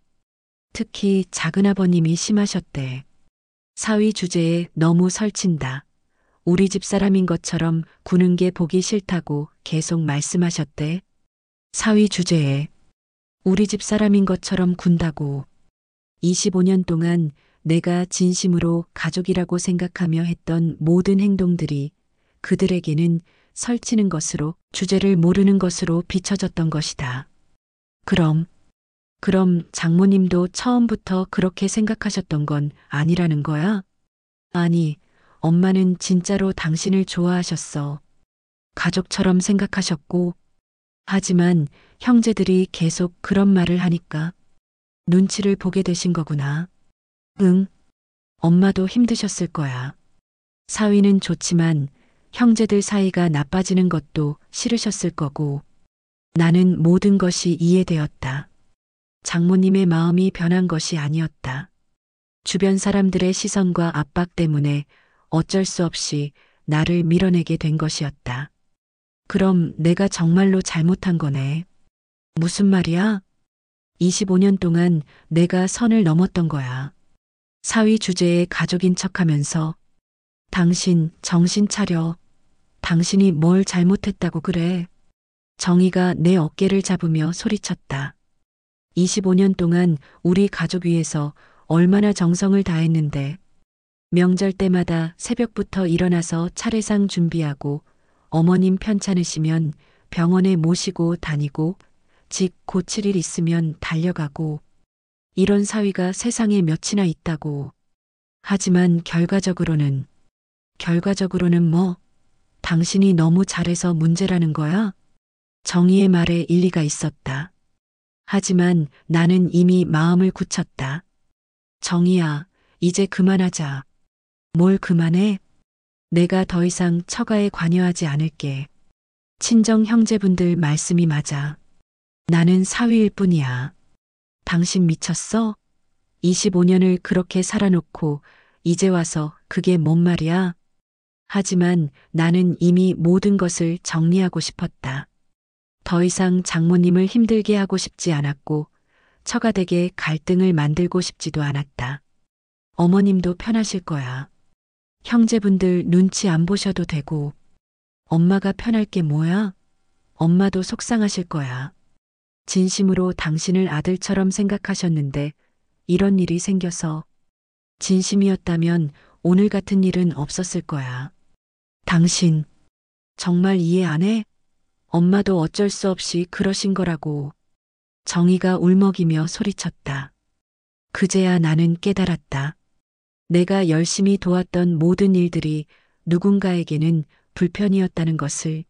특히 작은아버님이 심하셨대. 사위 주제에 너무 설친다. 우리 집 사람인 것처럼 구는 게 보기 싫다고 계속 말씀하셨대. 사위 주제에 우리 집 사람인 것처럼 군다고. 25년 동안 내가 진심으로 가족이라고 생각하며 했던 모든 행동들이 그들에게는 설치는 것으로, 주제를 모르는 것으로 비춰졌던 것이다. 그럼 장모님도 처음부터 그렇게 생각하셨던 건 아니라는 거야? 아니, 엄마는 진짜로 당신을 좋아하셨어. 가족처럼 생각하셨고, 하지만 형제들이 계속 그런 말을 하니까 눈치를 보게 되신 거구나. 응, 엄마도 힘드셨을 거야. 사위는 좋지만 형제들 사이가 나빠지는 것도 싫으셨을 거고. 나는 모든 것이 이해되었다. 장모님의 마음이 변한 것이 아니었다. 주변 사람들의 시선과 압박 때문에 어쩔 수 없이 나를 밀어내게 된 것이었다. 그럼 내가 정말로 잘못한 거네. 무슨 말이야? 25년 동안 내가 선을 넘었던 거야. 사위 주제에 가족인 척하면서. 당신 정신 차려. 당신이 뭘 잘못했다고 그래. 정희가 내 어깨를 잡으며 소리쳤다. 25년 동안 우리 가족 위해서 얼마나 정성을 다했는데. 명절 때마다 새벽부터 일어나서 차례상 준비하고 어머님 편찮으시면 병원에 모시고 다니고 집 고칠 일 있으면 달려가고. 이런 사위가 세상에 몇이나 있다고. 하지만 결과적으로는 뭐? 당신이 너무 잘해서 문제라는 거야? 정희의 말에 일리가 있었다. 하지만 나는 이미 마음을 굳혔다. 정희야, 이제 그만하자. 뭘 그만해? 내가 더 이상 처가에 관여하지 않을게. 친정 형제분들 말씀이 맞아. 나는 사위일 뿐이야. 당신 미쳤어? 25년을 그렇게 살아놓고 이제 와서 그게 뭔 말이야? 하지만 나는 이미 모든 것을 정리하고 싶었다. 더 이상 장모님을 힘들게 하고 싶지 않았고 처가댁에 갈등을 만들고 싶지도 않았다. 어머님도 편하실 거야. 형제분들 눈치 안 보셔도 되고 엄마가 편할 게 뭐야? 엄마도 속상하실 거야. 진심으로 당신을 아들처럼 생각하셨는데 이런 일이 생겨서 진심이었다면 오늘 같은 일은 없었을 거야. 당신 정말 이해 안 해? 엄마도 어쩔 수 없이 그러신 거라고. 정희가 울먹이며 소리쳤다. 그제야 나는 깨달았다. 내가 열심히 도왔던 모든 일들이 누군가에게는 불편이었다는 것을.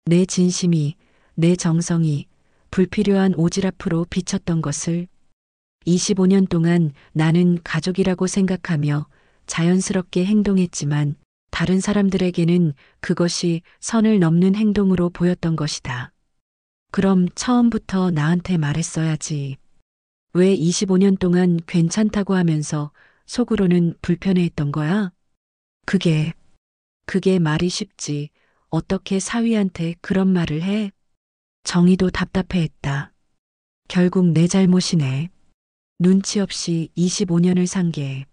내 진심이, 내 정성이 불필요한 오지랖으로 비쳤던 것을. 25년 동안 나는 가족이라고 생각하며 자연스럽게 행동했지만 다른 사람들에게는 그것이 선을 넘는 행동으로 보였던 것이다. 그럼 처음부터 나한테 말했어야지. 왜 25년 동안 괜찮다고 하면서 속으로는 불편해했던 거야? 그게 말이 쉽지. 어떻게 사위한테 그런 말을 해? 정희도 답답해했다. 결국 내 잘못이네. 눈치 없이 25년을 산 게.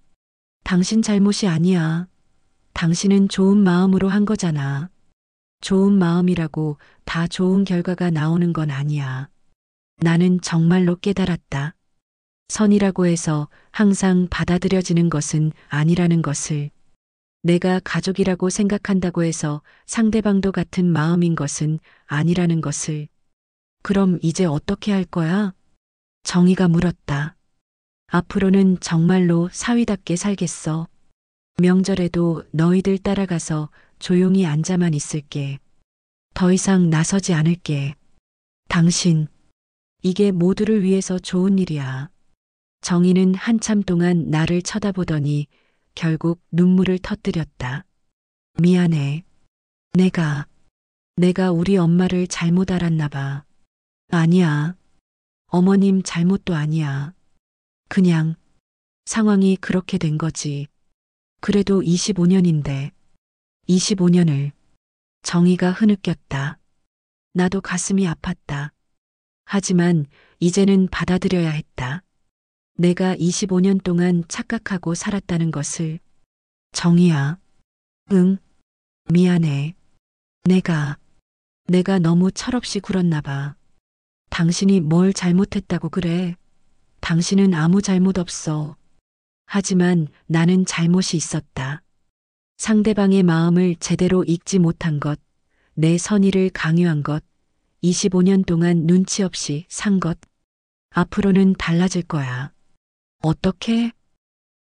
당신 잘못이 아니야. 당신은 좋은 마음으로 한 거잖아. 좋은 마음이라고 다 좋은 결과가 나오는 건 아니야. 나는 정말로 깨달았다. 선이라고 해서 항상 받아들여지는 것은 아니라는 것을. 내가 가족이라고 생각한다고 해서 상대방도 같은 마음인 것은 아니라는 것을. 그럼 이제 어떻게 할 거야? 정희가 물었다. 앞으로는 정말로 사위답게 살겠어. 명절에도 너희들 따라가서 조용히 앉아만 있을게. 더 이상 나서지 않을게. 당신, 이게 모두를 위해서 좋은 일이야. 정희는 한참 동안 나를 쳐다보더니 결국 눈물을 터뜨렸다. 미안해. 내가 우리 엄마를 잘못 알았나 봐. 아니야. 어머님 잘못도 아니야. 그냥 상황이 그렇게 된 거지. 그래도 25년인데. 25년을. 정희가 흐느꼈다. 나도 가슴이 아팠다. 하지만 이제는 받아들여야 했다. 내가 25년 동안 착각하고 살았다는 것을. 정희야. 응. 미안해. 내가 너무 철없이 굴었나 봐. 당신이 뭘 잘못했다고 그래. 당신은 아무 잘못 없어. 하지만 나는 잘못이 있었다. 상대방의 마음을 제대로 읽지 못한 것, 내 선의를 강요한 것, 25년 동안 눈치 없이 산 것. 앞으로는 달라질 거야. 어떻게?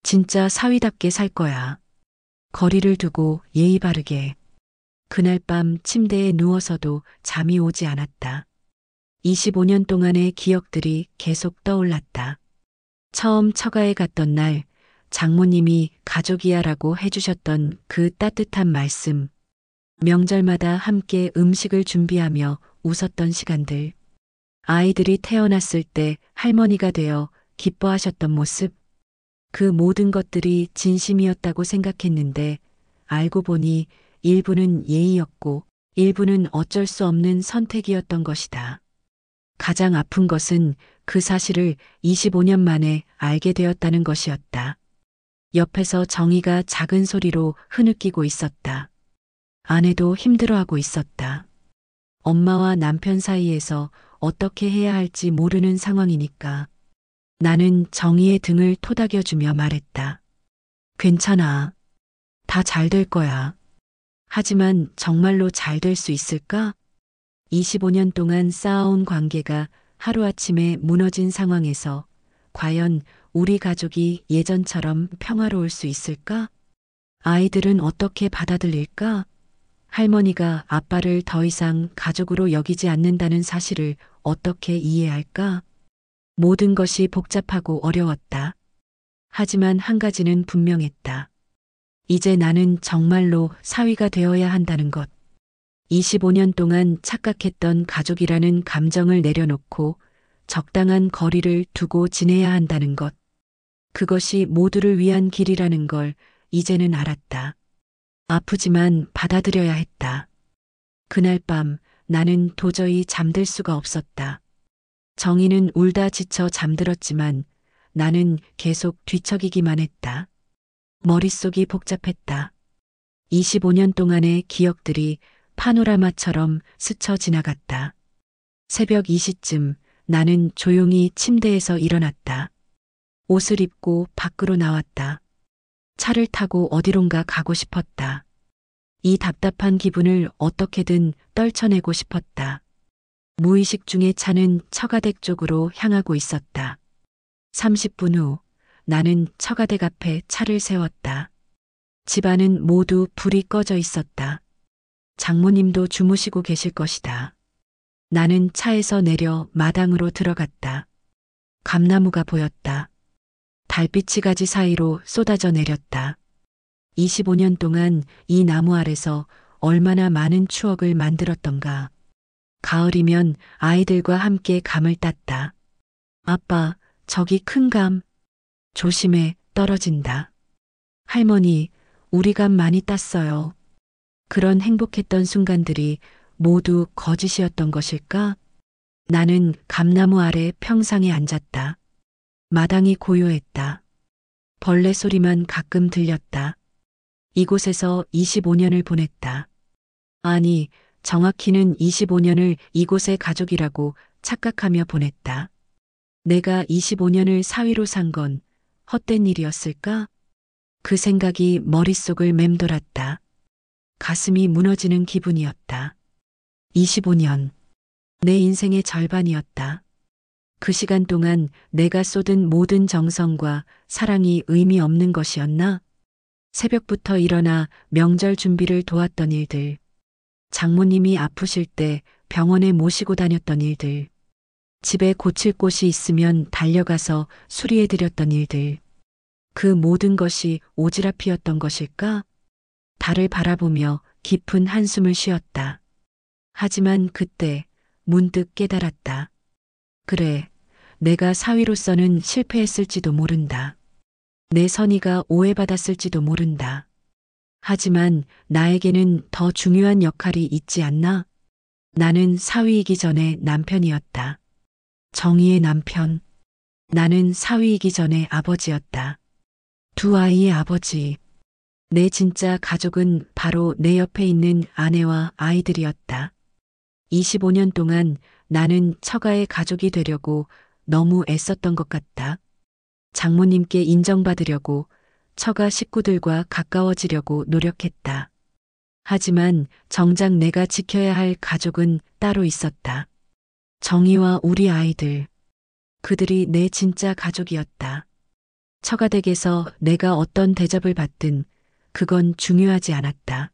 진짜 사위답게 살 거야. 거리를 두고 예의 바르게. 그날 밤 침대에 누워서도 잠이 오지 않았다. 25년 동안의 기억들이 계속 떠올랐다. 처음 처가에 갔던 날 장모님이 가족이야라고 해주셨던 그 따뜻한 말씀. 명절마다 함께 음식을 준비하며 웃었던 시간들. 아이들이 태어났을 때 할머니가 되어 기뻐하셨던 모습. 그 모든 것들이 진심이었다고 생각했는데 알고 보니 일부는 예의였고 일부는 어쩔 수 없는 선택이었던 것이다. 가장 아픈 것은 그 사실을 25년 만에 알게 되었다는 것이었다. 옆에서 정희가 작은 소리로 흐느끼고 있었다. 아내도 힘들어하고 있었다. 엄마와 남편 사이에서 어떻게 해야 할지 모르는 상황이니까. 나는 정희의 등을 토닥여주며 말했다. 괜찮아. 다 잘 될 거야. 하지만 정말로 잘 될 수 있을까? 25년 동안 쌓아온 관계가 하루아침에 무너진 상황에서 과연 우리 가족이 예전처럼 평화로울 수 있을까? 아이들은 어떻게 받아들일까? 할머니가 아빠를 더 이상 가족으로 여기지 않는다는 사실을 어떻게 이해할까? 모든 것이 복잡하고 어려웠다. 하지만 한 가지는 분명했다. 이제 나는 정말로 사위가 되어야 한다는 것. 25년 동안 착각했던 가족이라는 감정을 내려놓고 적당한 거리를 두고 지내야 한다는 것. 그것이 모두를 위한 길이라는 걸 이제는 알았다. 아프지만 받아들여야 했다. 그날 밤 나는 도저히 잠들 수가 없었다. 정희는 울다 지쳐 잠들었지만 나는 계속 뒤척이기만 했다. 머릿속이 복잡했다. 25년 동안의 기억들이 파노라마처럼 스쳐 지나갔다. 새벽 2시쯤 나는 조용히 침대에서 일어났다. 옷을 입고 밖으로 나왔다. 차를 타고 어디론가 가고 싶었다. 이 답답한 기분을 어떻게든 떨쳐내고 싶었다. 무의식 중에 차는 처가댁 쪽으로 향하고 있었다. 30분 후 나는 처가댁 앞에 차를 세웠다. 집안은 모두 불이 꺼져 있었다. 장모님도 주무시고 계실 것이다. 나는 차에서 내려 마당으로 들어갔다. 감나무가 보였다. 달빛이 가지 사이로 쏟아져 내렸다. 25년 동안 이 나무 아래서 얼마나 많은 추억을 만들었던가. 가을이면 아이들과 함께 감을 땄다. 아빠, 저기 큰 감. 조심해, 떨어진다. 할머니, 우리 감 많이 땄어요. 그런 행복했던 순간들이 모두 거짓이었던 것일까? 나는 감나무 아래 평상에 앉았다. 마당이 고요했다. 벌레 소리만 가끔 들렸다. 이곳에서 25년을 보냈다. 아니, 정확히는 25년을 이곳의 가족이라고 착각하며 보냈다. 내가 25년을 사위로 산 건 헛된 일이었을까? 그 생각이 머릿속을 맴돌았다. 가슴이 무너지는 기분이었다. 25년. 내 인생의 절반이었다. 그 시간 동안 내가 쏟은 모든 정성과 사랑이 의미 없는 것이었나? 새벽부터 일어나 명절 준비를 도왔던 일들. 장모님이 아프실 때 병원에 모시고 다녔던 일들. 집에 고칠 곳이 있으면 달려가서 수리해드렸던 일들. 그 모든 것이 오지랖이었던 것일까? 달을 바라보며 깊은 한숨을 쉬었다. 하지만 그때 문득 깨달았다. 그래, 내가 사위로서는 실패했을지도 모른다. 내 선의가 오해받았을지도 모른다. 하지만 나에게는 더 중요한 역할이 있지 않나? 나는 사위이기 전에 남편이었다. 정희의 남편. 나는 사위이기 전에 아버지였다. 두 아이의 아버지. 내 진짜 가족은 바로 내 옆에 있는 아내와 아이들이었다. 25년 동안 나는 처가의 가족이 되려고 너무 애썼던 것 같다. 장모님께 인정받으려고 처가 식구들과 가까워지려고 노력했다. 하지만 정작 내가 지켜야 할 가족은 따로 있었다. 정희와 우리 아이들. 그들이 내 진짜 가족이었다. 처가댁에서 내가 어떤 대접을 받든 그건 중요하지 않았다.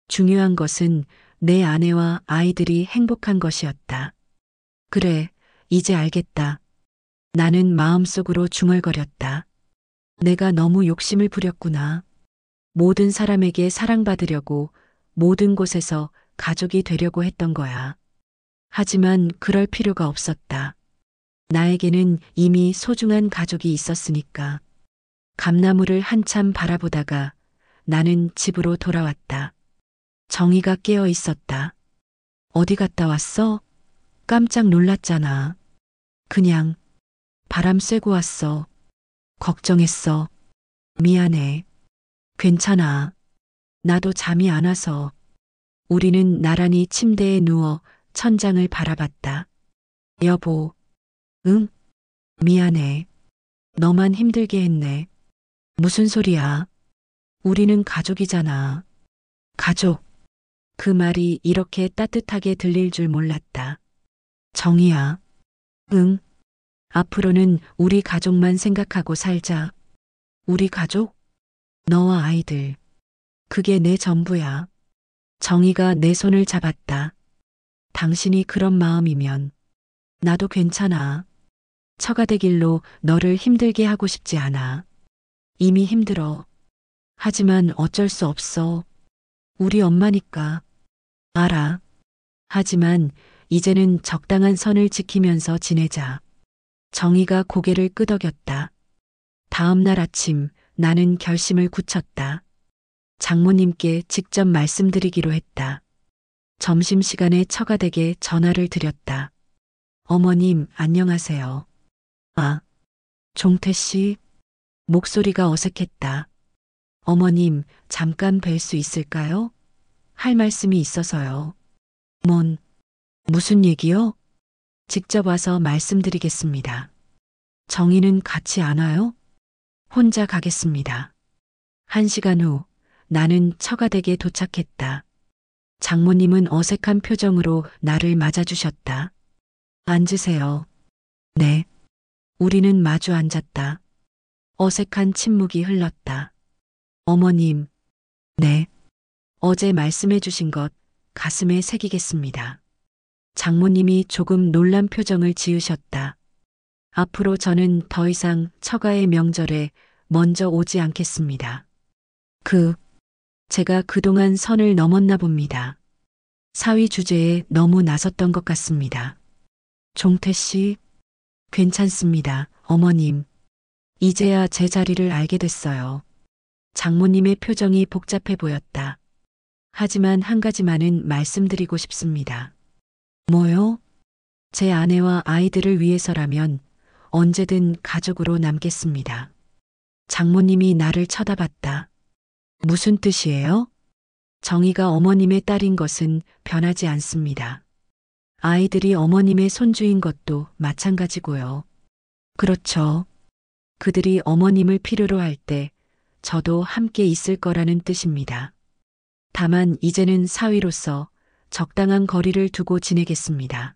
중요한 것은 내 아내와 아이들이 행복한 것이었다. 그래, 이제 알겠다. 나는 마음속으로 중얼거렸다. 내가 너무 욕심을 부렸구나. 모든 사람에게 사랑받으려고 모든 곳에서 가족이 되려고 했던 거야. 하지만 그럴 필요가 없었다. 나에게는 이미 소중한 가족이 있었으니까. 감나무를 한참 바라보다가 나는 집으로 돌아왔다. 정희가 깨어 있었다. 어디 갔다 왔어? 깜짝 놀랐잖아. 그냥 바람 쐬고 왔어. 걱정했어. 미안해. 괜찮아. 나도 잠이 안 와서. 우리는 나란히 침대에 누워 천장을 바라봤다. 여보. 응? 미안해. 너만 힘들게 했네. 무슨 소리야? 우리는 가족이잖아. 가족. 그 말이 이렇게 따뜻하게 들릴 줄 몰랐다. 정희야. 응. 앞으로는 우리 가족만 생각하고 살자. 우리 가족? 너와 아이들. 그게 내 전부야. 정희가 내 손을 잡았다. 당신이 그런 마음이면 나도 괜찮아. 처가댁 일로 너를 힘들게 하고 싶지 않아. 이미 힘들어. 하지만 어쩔 수 없어. 우리 엄마니까. 알아. 하지만 이제는 적당한 선을 지키면서 지내자. 정희가 고개를 끄덕였다. 다음 날 아침 나는 결심을 굳혔다. 장모님께 직접 말씀드리기로 했다. 점심시간에 처가댁에 전화를 드렸다. 어머님, 안녕하세요. 아, 종태 씨? 목소리가 어색했다. 어머님, 잠깐 뵐 수 있을까요? 할 말씀이 있어서요. 무슨 얘기요? 직접 와서 말씀드리겠습니다. 정희는 같이 안 와요? 혼자 가겠습니다. 1시간 후 나는 처가댁에 도착했다. 장모님은 어색한 표정으로 나를 맞아주셨다. 앉으세요. 네. 우리는 마주 앉았다. 어색한 침묵이 흘렀다. 어머님, 네. 어제 말씀해 주신 것 가슴에 새기겠습니다. 장모님이 조금 놀란 표정을 지으셨다. 앞으로 저는 더 이상 처가의 명절에 먼저 오지 않겠습니다. 제가 그동안 선을 넘었나 봅니다. 사위 주제에 너무 나섰던 것 같습니다. 종태 씨, 괜찮습니다, 어머님. 이제야 제 자리를 알게 됐어요. 장모님의 표정이 복잡해 보였다. 하지만 한 가지만은 말씀드리고 싶습니다. 뭐요? 제 아내와 아이들을 위해서라면 언제든 가족으로 남겠습니다. 장모님이 나를 쳐다봤다. 무슨 뜻이에요? 정희가 어머님의 딸인 것은 변하지 않습니다. 아이들이 어머님의 손주인 것도 마찬가지고요. 그렇죠. 그들이 어머님을 필요로 할 때 저도 함께 있을 거라는 뜻입니다. 다만 이제는 사위로서 적당한 거리를 두고 지내겠습니다.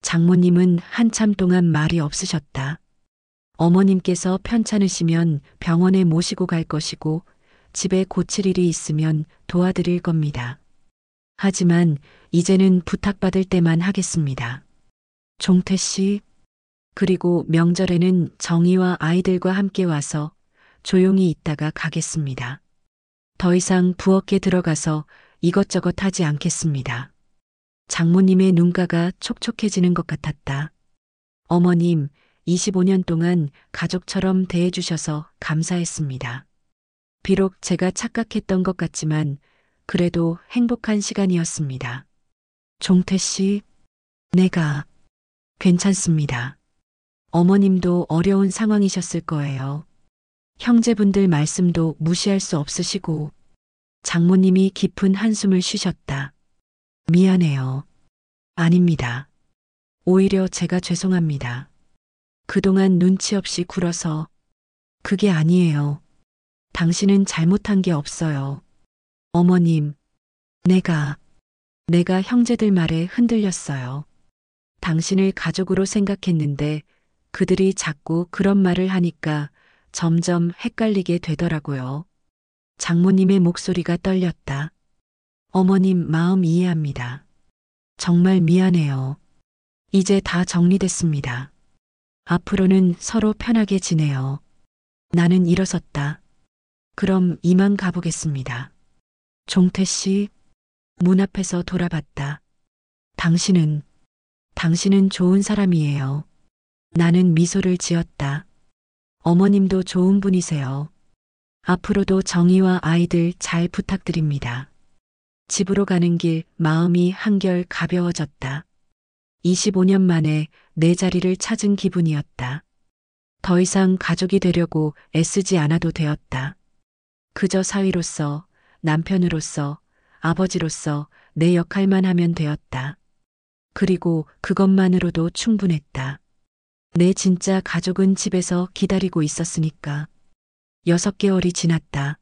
장모님은 한참 동안 말이 없으셨다. 어머님께서 편찮으시면 병원에 모시고 갈 것이고 집에 고칠 일이 있으면 도와드릴 겁니다. 하지만 이제는 부탁받을 때만 하겠습니다. 종태 씨, 그리고 명절에는 정희와 아이들과 함께 와서 조용히 있다가 가겠습니다. 더 이상 부엌에 들어가서 이것저것 하지 않겠습니다. 장모님의 눈가가 촉촉해지는 것 같았다. 어머님, 25년 동안 가족처럼 대해주셔서 감사했습니다. 비록 제가 착각했던 것 같지만 그래도 행복한 시간이었습니다. 종태 씨, 내가 괜찮습니다. 어머님도 어려운 상황이셨을 거예요. 형제분들 말씀도 무시할 수 없으시고. 장모님이 깊은 한숨을 쉬셨다. 미안해요. 아닙니다. 오히려 제가 죄송합니다. 그동안 눈치 없이 굴어서. 그게 아니에요. 당신은 잘못한 게 없어요. 어머님, 내가 형제들 말에 흔들렸어요. 당신을 가족으로 생각했는데 그들이 자꾸 그런 말을 하니까 점점 헷갈리게 되더라고요. 장모님의 목소리가 떨렸다. 어머님 마음 이해합니다. 정말 미안해요. 이제 다 정리됐습니다. 앞으로는 서로 편하게 지내요. 나는 일어섰다. 그럼 이만 가보겠습니다. 종태 씨, 문 앞에서 돌아봤다. 당신은 좋은 사람이에요. 나는 미소를 지었다. 어머님도 좋은 분이세요. 앞으로도 정희와 아이들 잘 부탁드립니다. 집으로 가는 길 마음이 한결 가벼워졌다. 25년 만에 내 자리를 찾은 기분이었다. 더 이상 가족이 되려고 애쓰지 않아도 되었다. 그저 사위로서, 남편으로서, 아버지로서 내 역할만 하면 되었다. 그리고 그것만으로도 충분했다. 내 진짜 가족은 집에서 기다리고 있었으니까. 6개월이 지났다.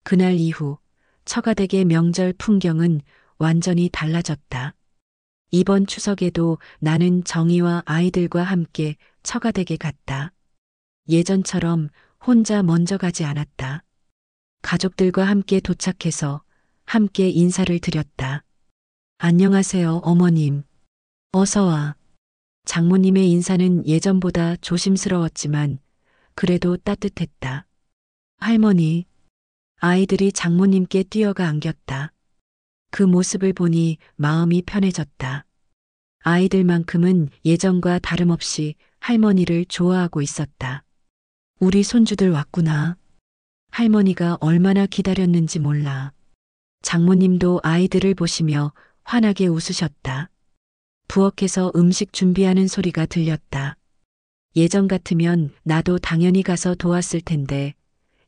그날 이후 처가댁의 명절 풍경은 완전히 달라졌다. 이번 추석에도 나는 정희와 아이들과 함께 처가댁에 갔다. 예전처럼 혼자 먼저 가지 않았다. 가족들과 함께 도착해서 함께 인사를 드렸다. 안녕하세요, 어머님. 어서 와. 장모님의 인사는 예전보다 조심스러웠지만 그래도 따뜻했다. 할머니, 아이들이 장모님께 뛰어가 안겼다. 그 모습을 보니 마음이 편해졌다. 아이들만큼은 예전과 다름없이 할머니를 좋아하고 있었다. 우리 손주들 왔구나. 할머니가 얼마나 기다렸는지 몰라. 장모님도 아이들을 보시며 환하게 웃으셨다. 부엌에서 음식 준비하는 소리가 들렸다. 예전 같으면 나도 당연히 가서 도왔을 텐데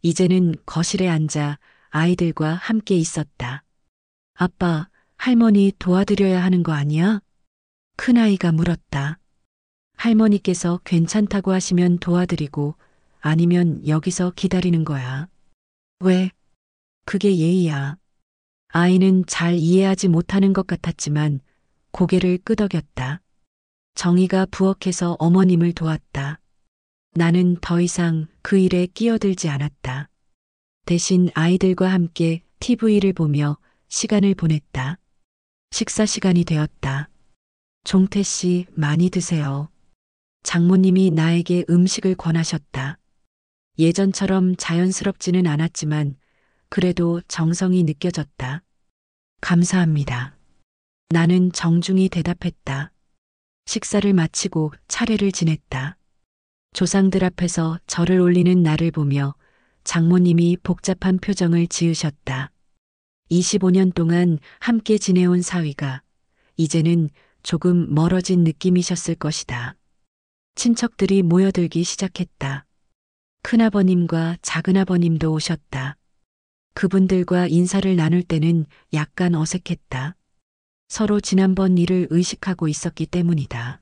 이제는 거실에 앉아 아이들과 함께 있었다. 아빠, 할머니 도와드려야 하는 거 아니야? 큰아이가 물었다. 할머니께서 괜찮다고 하시면 도와드리고 아니면 여기서 기다리는 거야. 왜? 그게 예의야. 아이는 잘 이해하지 못하는 것 같았지만 고개를 끄덕였다. 정희가 부엌에서 어머님을 도왔다. 나는 더 이상 그 일에 끼어들지 않았다. 대신 아이들과 함께 TV를 보며 시간을 보냈다. 식사 시간이 되었다. 종태 씨, 많이 드세요. 장모님이 나에게 음식을 권하셨다. 예전처럼 자연스럽지는 않았지만 그래도 정성이 느껴졌다. 감사합니다. 나는 정중히 대답했다. 식사를 마치고 차례를 지냈다. 조상들 앞에서 절을 올리는 나를 보며 장모님이 복잡한 표정을 지으셨다. 25년 동안 함께 지내온 사위가 이제는 조금 멀어진 느낌이셨을 것이다. 친척들이 모여들기 시작했다. 큰아버님과 작은아버님도 오셨다. 그분들과 인사를 나눌 때는 약간 어색했다. 서로 지난번 일을 의식하고 있었기 때문이다.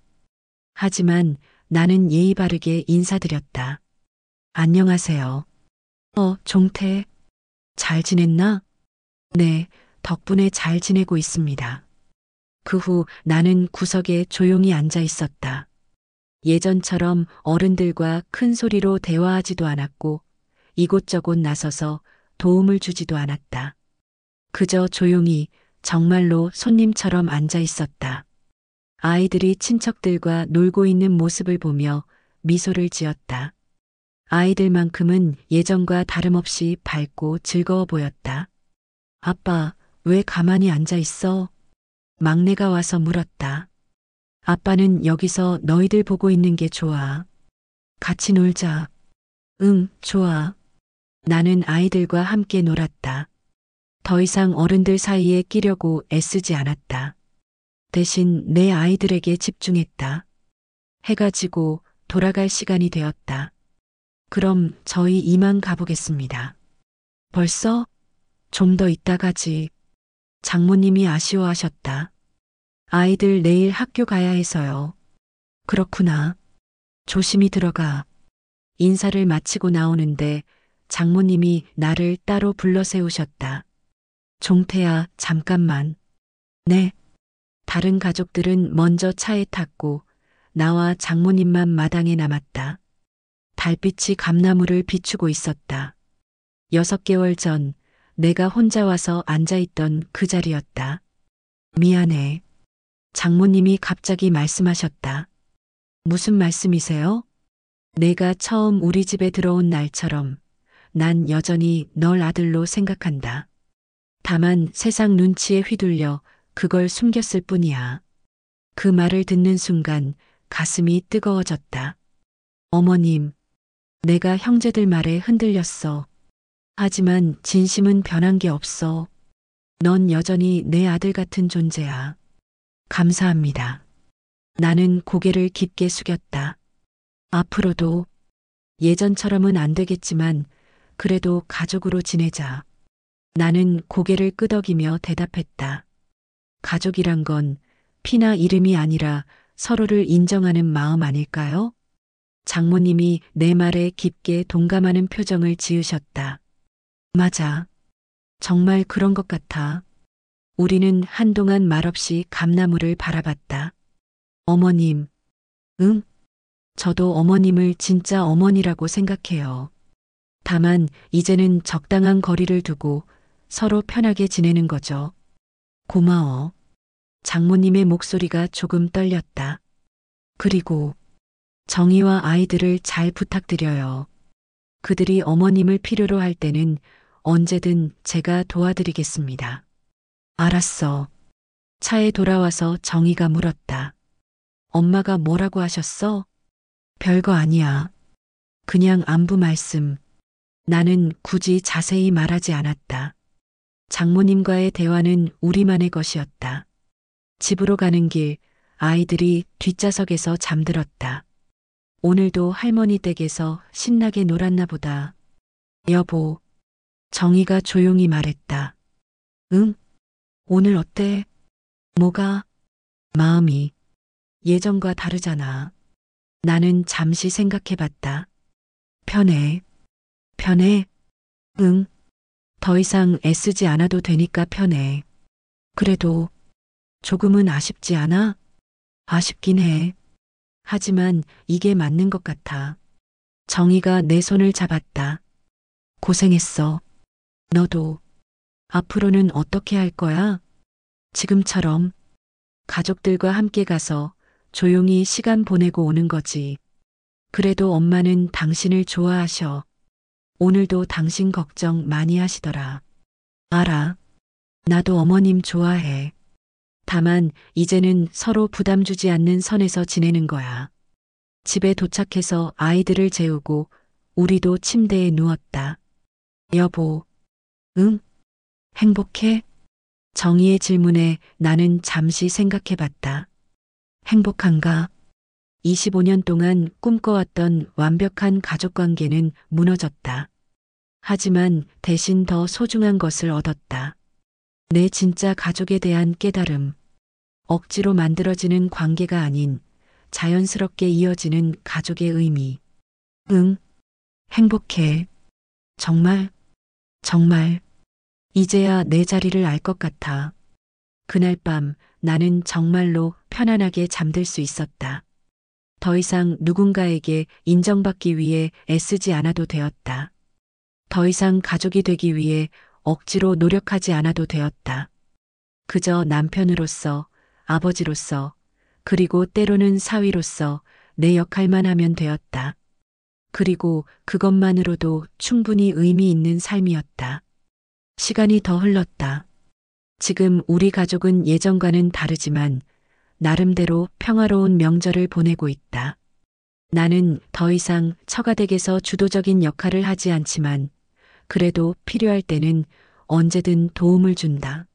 하지만 나는 예의 바르게 인사드렸다. 안녕하세요. 종태. 잘 지냈나? 네, 덕분에 잘 지내고 있습니다. 그 후 나는 구석에 조용히 앉아 있었다. 예전처럼 어른들과 큰 소리로 대화하지도 않았고 이곳저곳 나서서 도움을 주지도 않았다. 그저 조용히 정말로 손님처럼 앉아 있었다. 아이들이 친척들과 놀고 있는 모습을 보며 미소를 지었다. 아이들만큼은 예전과 다름없이 밝고 즐거워 보였다. 아빠, 왜 가만히 앉아 있어? 막내가 와서 물었다. 아빠는 여기서 너희들 보고 있는 게 좋아. 같이 놀자. 응, 좋아. 나는 아이들과 함께 놀았다. 더 이상 어른들 사이에 끼려고 애쓰지 않았다. 대신 내 아이들에게 집중했다. 해가 지고 돌아갈 시간이 되었다. 그럼 저희 이만 가보겠습니다. 벌써? 좀 더 이따 가지. 장모님이 아쉬워하셨다. 아이들 내일 학교 가야 해서요. 그렇구나. 조심히 들어가. 인사를 마치고 나오는데 장모님이 나를 따로 불러 세우셨다. 종태야, 잠깐만. 네. 다른 가족들은 먼저 차에 탔고 나와 장모님만 마당에 남았다. 달빛이 감나무를 비추고 있었다. 6개월 전 내가 혼자 와서 앉아있던 그 자리였다. 미안해. 장모님이 갑자기 말씀하셨다. 무슨 말씀이세요? 내가 처음 우리 집에 들어온 날처럼 난 여전히 널 아들로 생각한다. 다만 세상 눈치에 휘둘려 그걸 숨겼을 뿐이야. 그 말을 듣는 순간 가슴이 뜨거워졌다. 어머님, 내가 형제들 말에 흔들렸어. 하지만 진심은 변한 게 없어. 넌 여전히 내 아들 같은 존재야. 감사합니다. 나는 고개를 깊게 숙였다. 앞으로도 예전처럼은 안 되겠지만 그래도 가족으로 지내자. 나는 고개를 끄덕이며 대답했다. 가족이란 건 피나 이름이 아니라 서로를 인정하는 마음 아닐까요? 장모님이 내 말에 깊게 동감하는 표정을 지으셨다. 맞아. 정말 그런 것 같아. 우리는 한동안 말없이 감나무를 바라봤다. 어머님. 응? 저도 어머님을 진짜 어머니라고 생각해요. 다만 이제는 적당한 거리를 두고 서로 편하게 지내는 거죠. 고마워. 장모님의 목소리가 조금 떨렸다. 그리고 정희와 아이들을 잘 부탁드려요. 그들이 어머님을 필요로 할 때는 언제든 제가 도와드리겠습니다. 알았어. 차에 돌아와서 정희가 물었다. 엄마가 뭐라고 하셨어? 별거 아니야. 그냥 안부 말씀. 나는 굳이 자세히 말하지 않았다. 장모님과의 대화는 우리만의 것이었다. 집으로 가는 길, 아이들이 뒷좌석에서 잠들었다. 오늘도 할머니 댁에서 신나게 놀았나 보다. 여보, 정희가 조용히 말했다. 응? 오늘 어때? 뭐가? 마음이 예전과 다르잖아. 나는 잠시 생각해 봤다. 편해. 편해? 응. 더 이상 애쓰지 않아도 되니까 편해. 그래도 조금은 아쉽지 않아? 아쉽긴 해. 하지만 이게 맞는 것 같아. 정희가 내 손을 잡았다. 고생했어. 너도. 앞으로는 어떻게 할 거야? 지금처럼 가족들과 함께 가서 조용히 시간 보내고 오는 거지. 그래도 엄마는 당신을 좋아하셔. 오늘도 당신 걱정 많이 하시더라. 알아. 나도 어머님 좋아해. 다만 이제는 서로 부담 주지 않는 선에서 지내는 거야. 집에 도착해서 아이들을 재우고 우리도 침대에 누웠다. 여보, 응? 행복해? 정희의 질문에 나는 잠시 생각해 봤다. 행복한가? 25년 동안 꿈꿔왔던 완벽한 가족 관계는 무너졌다. 하지만 대신 더 소중한 것을 얻었다. 내 진짜 가족에 대한 깨달음. 억지로 만들어지는 관계가 아닌 자연스럽게 이어지는 가족의 의미. 응, 행복해. 정말, 정말. 이제야 내 자리를 알 것 같아. 그날 밤 나는 정말로 편안하게 잠들 수 있었다. 더 이상 누군가에게 인정받기 위해 애쓰지 않아도 되었다. 더 이상 가족이 되기 위해 억지로 노력하지 않아도 되었다. 그저 남편으로서, 아버지로서, 그리고 때로는 사위로서 내 역할만 하면 되었다. 그리고 그것만으로도 충분히 의미 있는 삶이었다. 시간이 더 흘렀다. 지금 우리 가족은 예전과는 다르지만 나름대로 평화로운 명절을 보내고 있다. 나는 더 이상 처가댁에서 주도적인 역할을 하지 않지만 그래도 필요할 때는 언제든 도움을 준다.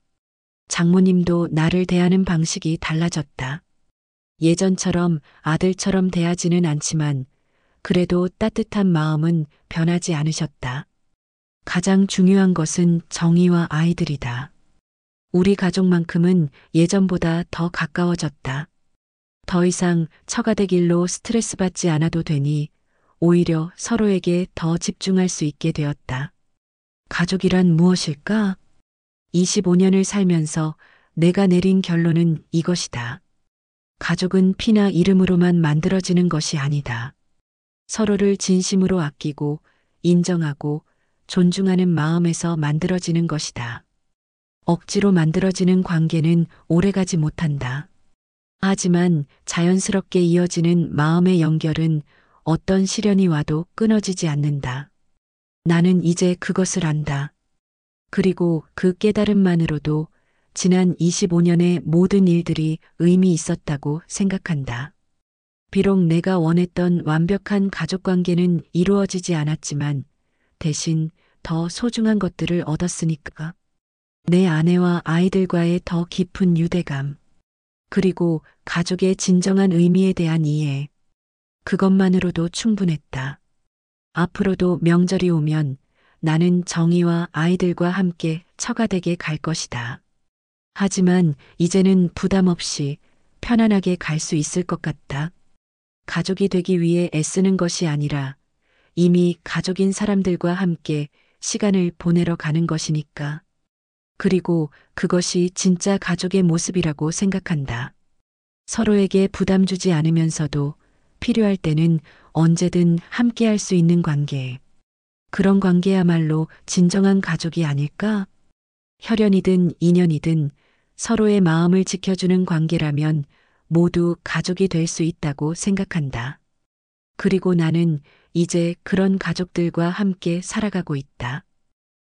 장모님도 나를 대하는 방식이 달라졌다. 예전처럼 아들처럼 대하지는 않지만 그래도 따뜻한 마음은 변하지 않으셨다. 가장 중요한 것은 정희와 아이들이다. 우리 가족만큼은 예전보다 더 가까워졌다. 더 이상 처가댁 일로 스트레스 받지 않아도 되니 오히려 서로에게 더 집중할 수 있게 되었다. 가족이란 무엇일까? 25년을 살면서 내가 내린 결론은 이것이다. 가족은 피나 이름으로만 만들어지는 것이 아니다. 서로를 진심으로 아끼고 인정하고 존중하는 마음에서 만들어지는 것이다. 억지로 만들어지는 관계는 오래가지 못한다. 하지만 자연스럽게 이어지는 마음의 연결은 어떤 시련이 와도 끊어지지 않는다. 나는 이제 그것을 안다. 그리고 그 깨달음만으로도 지난 25년의 모든 일들이 의미 있었다고 생각한다. 비록 내가 원했던 완벽한 가족 관계는 이루어지지 않았지만 대신 더 소중한 것들을 얻었으니까. 내 아내와 아이들과의 더 깊은 유대감. 그리고 가족의 진정한 의미에 대한 이해. 그것만으로도 충분했다. 앞으로도 명절이 오면 나는 정희와 아이들과 함께 처가댁에 갈 것이다. 하지만 이제는 부담 없이 편안하게 갈 수 있을 것 같다. 가족이 되기 위해 애쓰는 것이 아니라 이미 가족인 사람들과 함께 시간을 보내러 가는 것이니까. 그리고 그것이 진짜 가족의 모습이라고 생각한다. 서로에게 부담 주지 않으면서도 필요할 때는 언제든 함께 할 수 있는 관계. 그런 관계야말로 진정한 가족이 아닐까? 혈연이든 인연이든 서로의 마음을 지켜주는 관계라면 모두 가족이 될 수 있다고 생각한다. 그리고 나는 이제 그런 가족들과 함께 살아가고 있다.